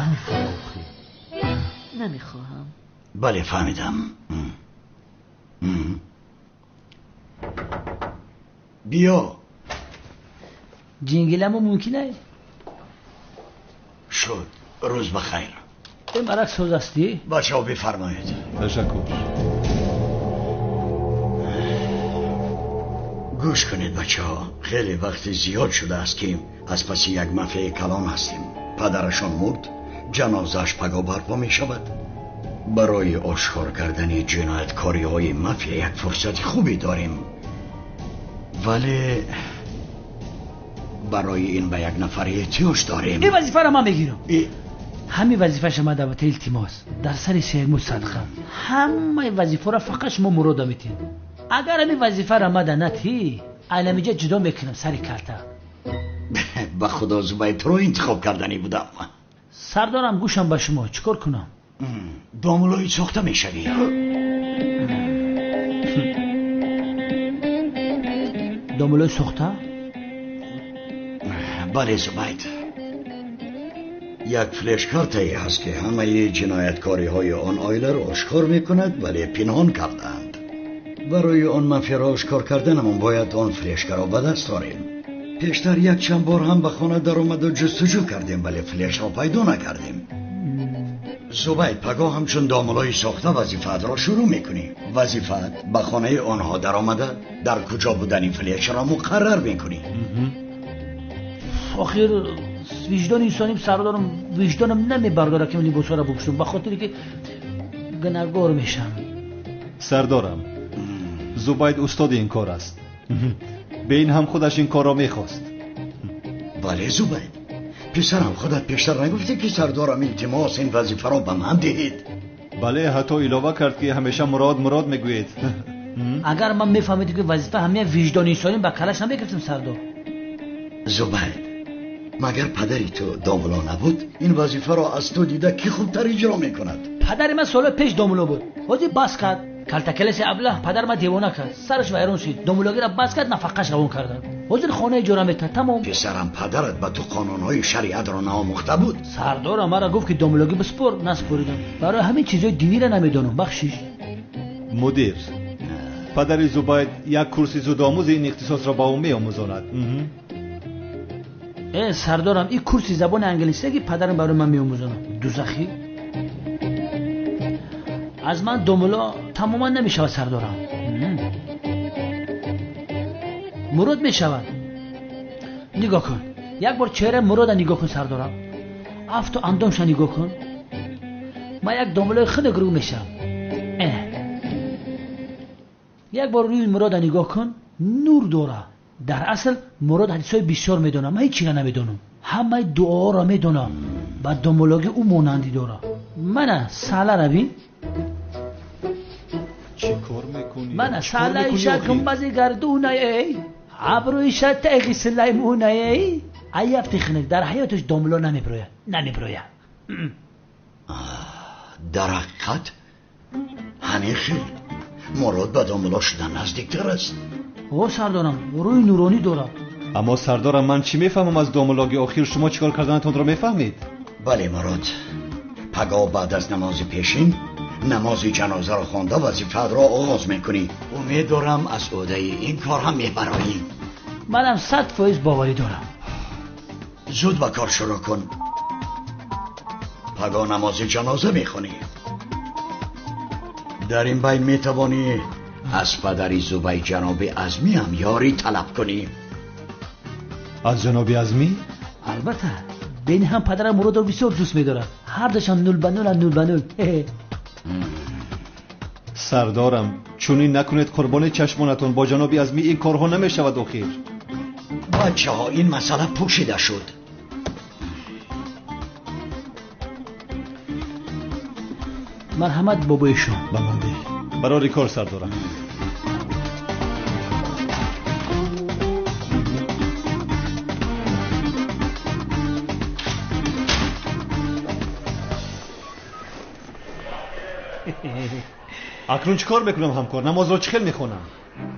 Speaker 3: نمیخواهم.
Speaker 16: بله فهمیدم. بیا.
Speaker 8: جنگلمو ممکنه؟
Speaker 16: شد. روز بخیر.
Speaker 8: این برک سوز هستی؟
Speaker 16: بچه ها بفرمایید.
Speaker 2: تشکر.
Speaker 16: گوش کنید بچه ها. خیلی وقت زیاد شده است که از پس یک مافیای کلان هستیم. پدرشان مرد. جنازش پگاه برپا می شود. برای آشکار کردن جنایتکاری های مافیا یک فرصت خوبی داریم. ولی برای این به یک نفر احتیاج داریم.
Speaker 8: این وظیفه را من میگیرم. همین وظیفه شما دعوت التماس در سر سیمو صدقه. همه وظیفه را فقط شما مراد میتین. اگر همین وظیفه را مده نتی علمیجا جدا میکنم سر کلته.
Speaker 16: به خدا زبایت رو انتخاب کردنی بودم.
Speaker 8: سردارم گوشم به شما. چیکار کنم؟
Speaker 16: داملوی ساخته میشوی.
Speaker 8: داملوی ساخته؟
Speaker 16: بله زبایت. یک فلش کارتایی هست که همه جنایتکاری های آن آیله را آشکار میکند ولی پنهان کردند. برای آن مافیا را آشکار کردنمون باید آن فلشکار را به دست آوریم. پیشتر یک چند بار هم به خانه در آمد و جستجو کردیم ولی فلش را پیدا نکردیم. زبید پگاه همچون داملای ساخته وظیفت را شروع میکنی. وظیفت به خانه آنها در آمده در کجا بودنی فلش را مقرر میکنی.
Speaker 8: آخر وجدان انسانیم سردارم وجدانم نمیبرداره که من لباسا را بپوشم به خاطری که گناهکار میشم.
Speaker 2: سردارم زبید استاد این کار است. به این هم خودش این کار را میخواست.
Speaker 16: بله زبید پسرم خودت پیشتر نگفتی که سردارم التماس این وظیفه را به من دهید؟
Speaker 2: بله حتی علاوه کرد که همیشه مراد میگوید.
Speaker 8: اگر من میفهمیدم که وظیفه همه وجدانی انسانی با کلش نمیگرفتم سردار.
Speaker 16: زبید مگر پدری تو داملا نبود؟ این وظیفه را از تو دیده کی خوبتر اجرا میکند؟
Speaker 8: پدر من سال پیش داملا بود. حاجی بس کرد. کلتکلس ابله پدر من دیوانه کرد. سرش ویران شد. داملاگی را بس کرد نفقش روان کردن. حاضر خانه اجاره میتونه تمام.
Speaker 16: پسرم پدرت به تو قانونهای شریعت را ناموخته بود؟
Speaker 8: سردار مرا گفت که داملاگی بسپر، نسپریدم. برای همین چیزای دینی را نمیدونم. بخشش.
Speaker 2: مدیر پدر زبید یک کورس زودآموز این اختصاص را با او میآموزاند.
Speaker 8: سردارم این کورس زبان انگلیسی که پدرم برای من میآموزاند. دوزخی از من داملا تماما نمیشود سردارم. مراد میشود. نگاه کن یک بار چهره مراد نگاه کن سردارم. افت و اندامش نگاه کن. من یک داملای خیلی گروه میشم. یک بار روی مراد نگاه کن نور داره. در اصل مراد حدیثای بسیار میدونه. من هیچی نمیدونم. همه دعا را میدونه. بعد داملاگی او مانندی داره. من ساله روی
Speaker 2: چی کار میکنی؟
Speaker 8: من ساله شکم بازی گردونه ای ابرویش تقی سلیمونه ای ایفتی خنک در حیاتش داملا نمیبروید.
Speaker 16: در حقیقت همین خیلی مراد به داملا شدن نزدیکتر است.
Speaker 8: او سردارم روی نورانی داره.
Speaker 2: اما سردارم من چی میفهمم از داملاگی آخر شما چیکار کردنتون را میفهمید؟
Speaker 16: بله مراد پگاه بعد از نماز پیشین نماز جنازه را خوانده وظیفه را آغاز میکنی. امیدوارم از عهده این کار هم میبرایی.
Speaker 8: منم 100% باوری دارم.
Speaker 16: زود به کار شروع کن. پگاه نماز جنازه میخونی. در این بین میتوانی از پدری زبی جناب عظمی هم یاری طلب کنی.
Speaker 2: از جناب عظمی؟
Speaker 8: البته بین هم پدرم مراد رو بسیار دوست میدارم. هر دوشان 0 به 0
Speaker 2: سردارم چونین نکنید قربان چشمانتون. با جناب عظمی این کارها نمیشود آخر.
Speaker 16: بچه ها این مسئله پوشیده شد.
Speaker 8: مرحمت بابای شما.
Speaker 2: برای کار سردارم. اکنون چیکار میکنم همکار؟ نماز را چخیل میخونم.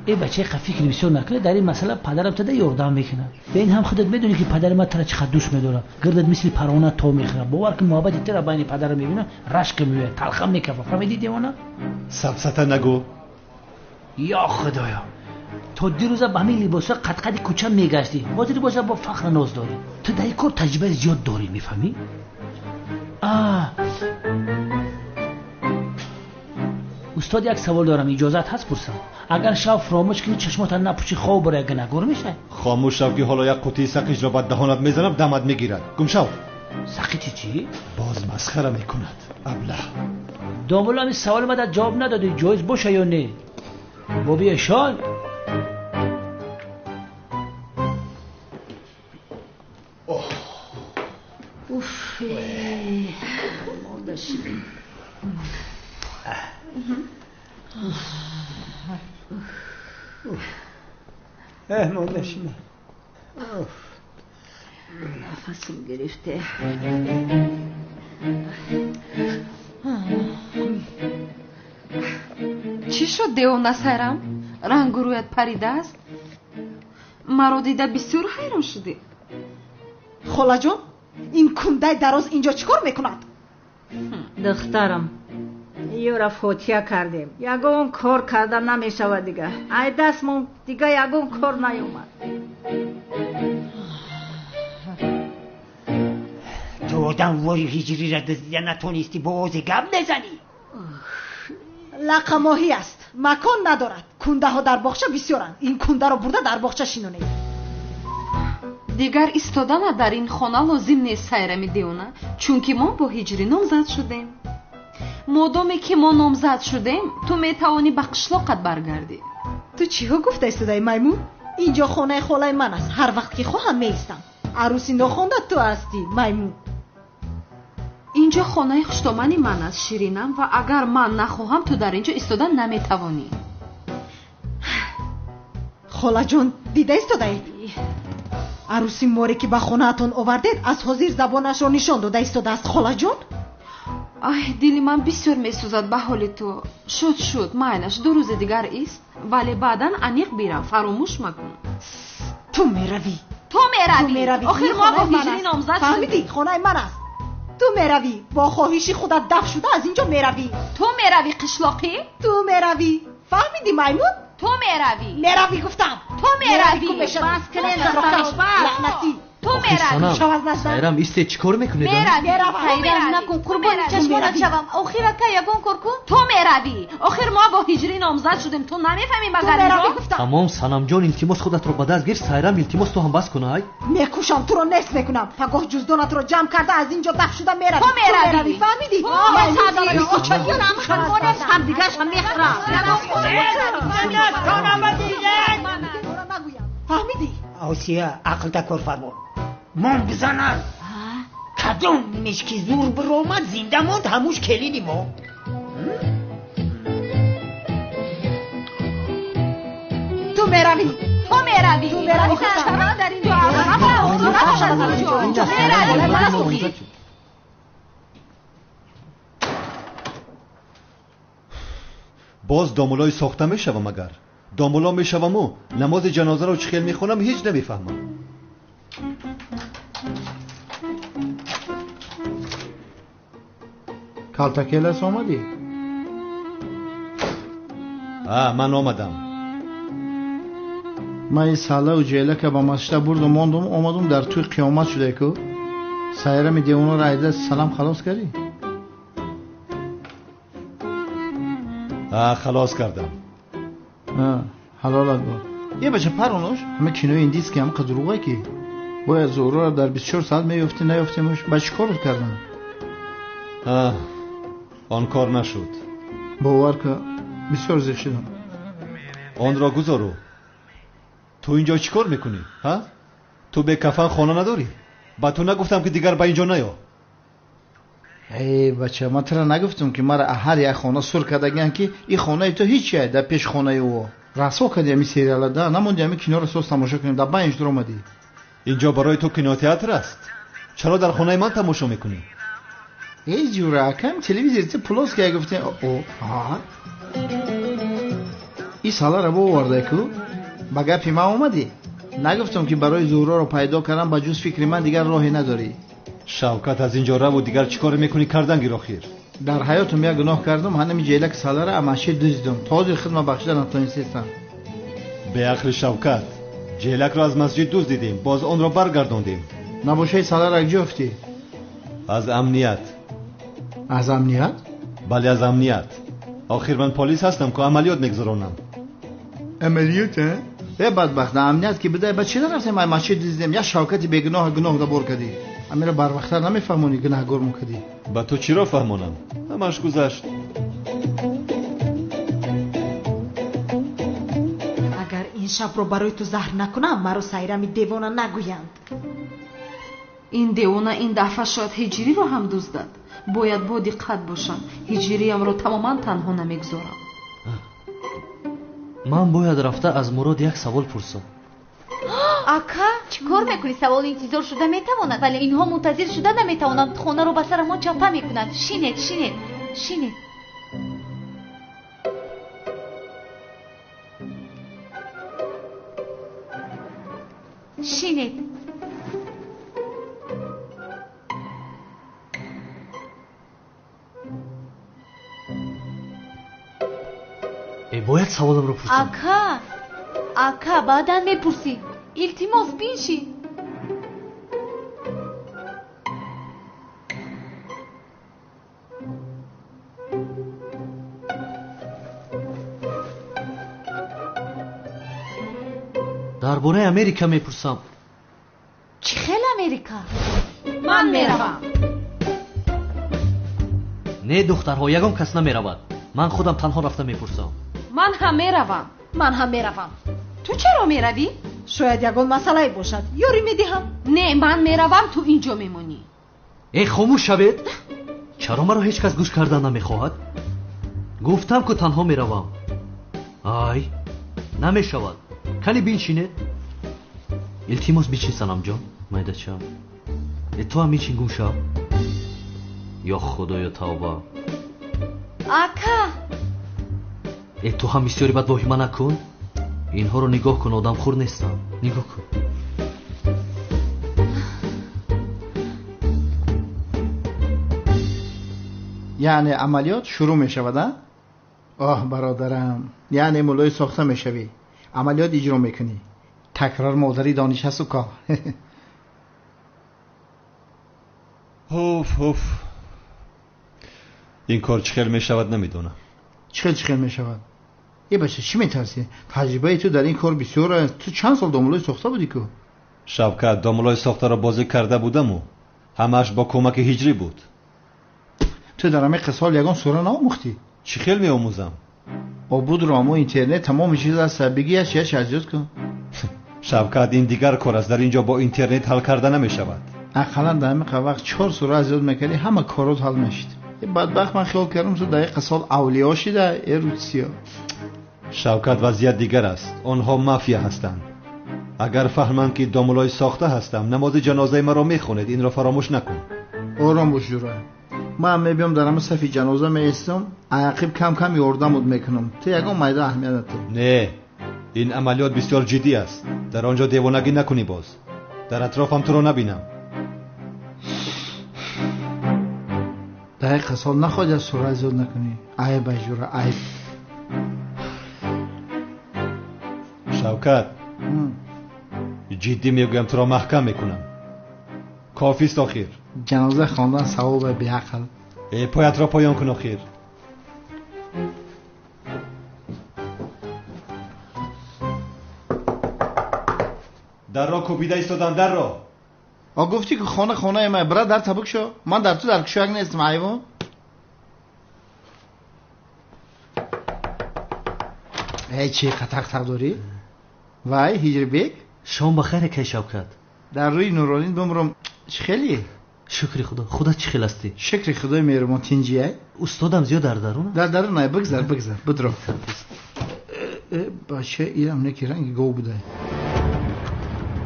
Speaker 8: ای بچه خفیف بسیار نکنه. در این مسئله پدرم تده یاردم میکنه. به این هم خودت میدونی که پدر من ترا چقدر دوست میداره. گردت مثل پروانه تو میخوره. باور که محبت ترا بین پدرم میبینه رشک میوه تلخم میکفه. فهمیدی دیوانه؟
Speaker 2: سبسته نگو.
Speaker 8: یا خدایا تو دیروزا با همین لباسا قد کوچه میگشتی. حاضر باشه با فخر ناز داری. تو در این کار تجربه زیاد داری میفهمی؟ استاد یک سوال دارم اجازت هست پرسم؟ اگر شب فراموش کنی چشمات نپوشی خواب برای گنگور میشه؟
Speaker 2: خاموش شو که حالا یک قوطی سقیج را بعد دهانت میزنم دمت میگیرد. گم شو.
Speaker 8: سقیج چی؟
Speaker 2: باز مسخره میکند ابله.
Speaker 8: داملا همین سوال مدد جواب ندادی. جایز باشه یا نه؟ بابی اشال
Speaker 15: اوف مادشی
Speaker 10: مادشی
Speaker 15: نفسم گرفته.
Speaker 6: چی شد دیوانه سایرام؟ رنگ رویت پریده است؟ مرا دیده بسیار حیران شدی.
Speaker 7: خاله جان این کنده دراز اینجا چیکار میکند؟
Speaker 15: دخترم یورا فوتیا کردیم. یگون کار کردن نمیشود دیگه. ای دستمون دیگه یگون کار نیومد.
Speaker 10: تو آدم وای هجری را دزدیده نتونستی با آزی گم نزنی.
Speaker 7: لقماهی است. مکان ندارد. کنده ها در باغچه بسیارند. این کنده را برده در باغچه شینونه.
Speaker 6: دیگر ایستادن در این خانه لازم نیست سایرام دیوانه. چونکه ما با هجری نامزد شدیم. مادامی که ما نامزد شدیم تو میتوانی به قشلاقت برگردی.
Speaker 7: تو چی ها گفته ایستادای میمون؟ اینجا خانه خاله من است. هر وقت که خواهم میستم.
Speaker 15: عروسی نخونده تو هستی میمون.
Speaker 6: اینجا خانه خشتامانی من است شیرینم و اگر من نخواهم تو در اینجا ایستادن نمیتوانی.
Speaker 15: خاله جان دیده ایستاده اید؟ عروسی موری که به خونه اتون آوردید از حاضر زبانش رو نشان داده ایستاده است خاله جان؟
Speaker 6: ای دلی من بسیار میسوزد به حال تو. شد مایلش 2 روز دیگر است ولی بعدا انیق بیرم فراموش مکن.
Speaker 15: تو میروی
Speaker 6: آخر ما با هیجری نامزد شدیم.
Speaker 15: فهمیدی خانه من است. تو میروی با خواهشی خودت دفع شده از اینجا میروی.
Speaker 6: تو میروی قشلاقی؟
Speaker 15: تو میروی فهمیدی میمون؟
Speaker 6: تو میروی
Speaker 15: گفتم.
Speaker 6: تو میروی
Speaker 15: بس کنه لعنتی.
Speaker 6: تو میروی
Speaker 1: سایرم ایسته چیکار میکنید؟
Speaker 6: سایرم نکن قربان چشمانت شوم. آخر که یگان کن تو میروی. آخر ما با هیجری نامزد شدیم تو نمیفهمی مگر رو؟
Speaker 1: تمام سنم جان التماس خودت رو به دست گیر. سایرم التماس تو هم بس کنه.
Speaker 15: میکوشم تو رو نصف میکنم. پگاه جزدانت رو جمع کرده از اینجا دفع شده میروی.
Speaker 6: تو میروی
Speaker 15: فهمیدی؟ هم دیگرش هم میخرم. فهمیدی؟
Speaker 10: آسیا عقل تکار فرمان من بزنن کدوم نشکی زور برآمد زنده ماند هموش کلیدی ما.
Speaker 15: تو میروی
Speaker 6: در اینجا
Speaker 2: باز دامولای ساخته میشوم مگر دامولا میشوم و نماز جنازه رو چخیل میخونم هیچ نمیفهمم.
Speaker 17: کالتاکیلس آمدی؟
Speaker 2: من آمدم.
Speaker 17: من این ساله و جیله که با مسجد بردم ماندم آمدم در توی قیامت شده که سایرم دیوانو را ایده سلام خلاص کردی؟
Speaker 2: خلاص کردم.
Speaker 17: حلالت بود. یه بچه پرونوش همه کینوی این دیست که هم قدروغه که باید زورو را در 24 ساعت میفتی نیفتیمش بچه کارت کردن.
Speaker 2: آن کار نشد.
Speaker 17: باور که بسیار زیخ شدم.
Speaker 2: آن را گذارو. تو اینجا چی کار میکنی؟ تو به کفن خانه نداری؟ با تو نگفتم که دیگر با اینجا نیا.
Speaker 17: ای بچه من ترا نگفتم که مرا هر یک خانه سر کردگن که این خانه تو هیچیه در پیش خانه او رسوا کردی همی سریال ده نموندی همی کنار رو سوز تماشا کنیم در بینش در اومدی.
Speaker 2: اینجا برای تو کینوتئاتر است. چرا در خانه من تماشا میکنی؟
Speaker 17: ای جوره کم تلویزیون پلاس که گفتین این ساله را باورده که با گپی ما اومدی. نگفتم که برای زورا رو پیدا کردم با جز فکر من دیگر راهی نداری.
Speaker 2: شوکت از اینجا رو و دیگر چیکار میکنی کردن گیر آخر؟
Speaker 17: در حیاتم یک گناه کردم هنمی جیلک ساله را اماشی دزدم تازه خدمت بخشیدن نتونستم.
Speaker 2: به عقل شوکت جیلک را از مسجد دزدیدیم باز آن را برگرداندیم.
Speaker 17: نباشه ساله را جفتی
Speaker 2: از امنیت.
Speaker 17: از امنیت؟
Speaker 2: بله از امنیت. آخر من پلیس هستم که عملیات میگذرانم.
Speaker 17: عملیات ها؟ ای بدبخت امنیت که بده بچه نرفتیم ما مسجد دزدیم یا شوکتی بگناه گناه دبور کردی. امیره بر وقتر نمیفهمونی گناهگار میکردی.
Speaker 2: با تو چی را فهمونم؟ همش گذشت.
Speaker 15: اگر این شب رو برای تو زهر نکنم مرا سایرمی دیوانه نگویند.
Speaker 6: این دیوانه این دفعه شاید هجری رو هم دزدد. باید با دقت باشم. هجریم رو تماما تنها نمیگذارم.
Speaker 1: من باید رفته از مراد یک سوال پرسم.
Speaker 11: اکا چیکار میکنی؟ سوال انتظار شده میتواند ولی اینها منتظر شده نمیتوانند. خانه رو به سر ما چاپه میکنند. شینید
Speaker 1: باید سوالم رو پرسم.
Speaker 11: اکا بعداً میپرسی. التماس بینشی.
Speaker 1: درباره امریکا میپرسم.
Speaker 11: چی خیلی امریکا؟
Speaker 6: من میروم.
Speaker 1: نه دخترها یگان کس نمیرود. من خودم تنها رفته میپرسم.
Speaker 6: من هم میروم.
Speaker 11: من هم میروم.
Speaker 6: تو چرا میروی؟
Speaker 15: шояд ягон масъалае бошад ёрӣ медиҳам.
Speaker 6: Не, ман меравам, ту инҷо мемонӣ.
Speaker 1: خاموش шавед. чаро маро ҳеҷ кас гӯш кардан намехоҳад? гуфтам ку танҳо меравам. ай намешавад. кани биншинед. илтимос бичин санамҷон. майдача ту ҳам бичин гум шав. ё худоё тавба.
Speaker 11: ака
Speaker 1: ту ҳам бисёри бад воҳима накун. инҳоро нигоҳ кун, одамхӯр нестам. нигоҳ кун.
Speaker 17: яъне амалиёт шурӯъ мешавад? оҳ бародарам, яъне мулои сохта мешавӣ, амалиёт иҷро мекунӣ. такрар модари дониш ҳасту ка.
Speaker 2: ҳуф ин кор чӣ хел мешавад намедонам.
Speaker 17: чӣ хел мешавад? бача чӣ метарсӣ? таҷрибаи ту дар ин кор бисёр аст. ту чанд сол домулои сохта будӣ ку?
Speaker 2: шавкат, домулои сохтаро бозӣ карда будаму ҳамааш бо кӯмаки ҳиҷрӣ буд.
Speaker 17: ту дар ҳамаи қисол ягон сура наомӯхтӣ?
Speaker 2: чӣ хел меомӯзам? обудро аммо интернет тамоми чиз аст. бигӣ яч азёт кун. шавкат, ин дигар кор аст. дар ин ҷо бо интернет ҳал карда намешавад.
Speaker 17: ақаллан дар ҳамаи вақт 4 сура азёт мекардӣ, ҳама корот ҳал мешид. бадбахт ман хиёл кардам ту дар ин қисол авлиё шида эрутсиё.
Speaker 2: шавкат, вазъият дигар аст. онҳо мафия ҳастанд. агар фаҳманд ки домулои сохта ҳастам, намози ҷанозаи маро мехонед. инро фаромӯш накун.
Speaker 17: ором бош ҷура. ман мебиём дар ҳама сафи ҷаноза меистам, ақиб кам кам ёрдамут мекунам. ту ягон майда аҳамият надоҳ.
Speaker 2: не, ин амалиёт бисёр ҷиддӣ аст. дар он ҷо девонагӣ накунӣ. боз дар атрофам туро набинам.
Speaker 17: дар ин қисол нахоҳед сура азёт накунӣ. айб баҷура, айб.
Speaker 2: шавкат, ҷиддӣ мегӯям, туро маҳкам мекунам. кофист охир.
Speaker 17: ҷаноза хондан савоба беақл.
Speaker 2: поятро поён кун охир. дарро кӯбида истодам. дарро
Speaker 17: гуфтӣ ки хонаи ман. бира дар табук шо. ман дар ту дар кушак нестам. айвон чӣ қатақ дорӣ? вай ҳиҷрибек,
Speaker 1: шом бахайр кай шавкат.
Speaker 17: дар рӯи нуронин бимром. чӣ хели?
Speaker 1: шукри худо. худат чӣ хел ҳастӣ?
Speaker 17: шукри худои меҳрубон. тинҷияй?
Speaker 1: устодам зиёд дар дарун?
Speaker 17: дар дарун ай. бигзар бидро. бача инам не ки ранги гов будай.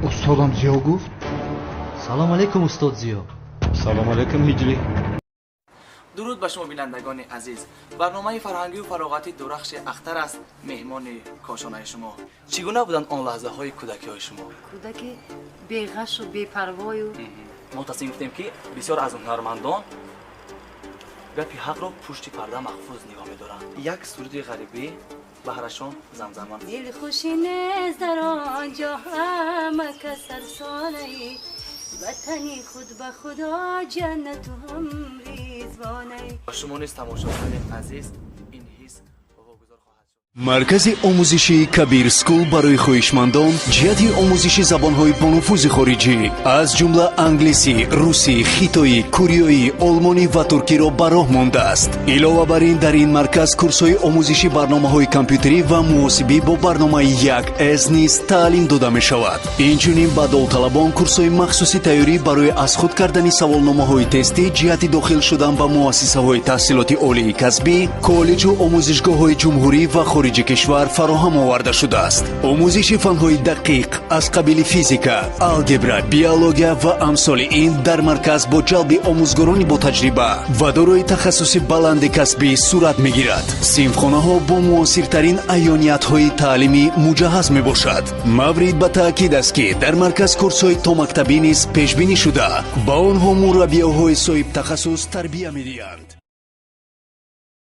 Speaker 17: устодам зиё гуфт.
Speaker 1: салом алейкум устод зиё.
Speaker 2: салом алейкум ҳиҷрӣ.
Speaker 18: дуруд ба шумо бинандагони азиз. барномаи фарҳангию фароғатӣ дурахши ахтар аст меҳмони кошонаи шумо. чӣ гуна буданд он лаҳзаҳои кӯдакиҳои шумо?
Speaker 19: кӯдаки беғашу бепарвою.
Speaker 18: мо тасмим гирифтем ки бисёр аз ҳунармандон гапи ҳақро пушти парда махфуз нигоҳ медоранд. як суруди ғарибӣ баҳрашон замзаман.
Speaker 19: дилхушӣ нест дар он ҷо ҳама кас афсонаи ватани худ ба худо ҷаннату ҳам ризвонаи.
Speaker 18: шумо низ тамошобини азиз ин ҳис
Speaker 20: маркази омӯзиши кабир скул барои хоҳишмандон ҷиҳати омӯзиши забонҳои бонуфузи хориҷӣ аз ҷумла англисӣ, русӣ, хитоӣ, кӯриёӣ, олмонӣ ва туркиро ба роҳ мондааст. илова бар ин дар ин марказ курсҳои омӯзиши барномаҳои компютерӣ ва муҳосибӣ бо барномаи 1С низ таълим дода мешавад. инчунин ба довталабон курсҳои махсуси тайёрӣ барои аз худ кардани саволномаҳои тестӣ ҷиҳати дохил шудан ба муассисаҳои таҳсилоти олии касбӣ, коллеҷу омӯзишгоҳҳои ҷумҳурӣ ва хориҷи кишвар фароҳам оварда шудааст. омӯзиши фанҳои дақиқ аз қабили физика, алгебра, биология ва амсоли ин дар марказ бо ҷалби омӯзгорони бо таҷриба ва дорои тахассуси баланди касбӣ сурат мегирад. синфхонаҳо бо муосиртарин айёниятҳои таълимӣ муҷаҳҳаз мебошад. маврид ба таъкид аст ки дар марказ курсҳои томактабӣ низ пешбинӣ шуда ба онҳо мураббиёҳои соҳиб тахассус тарбия медиҳанд.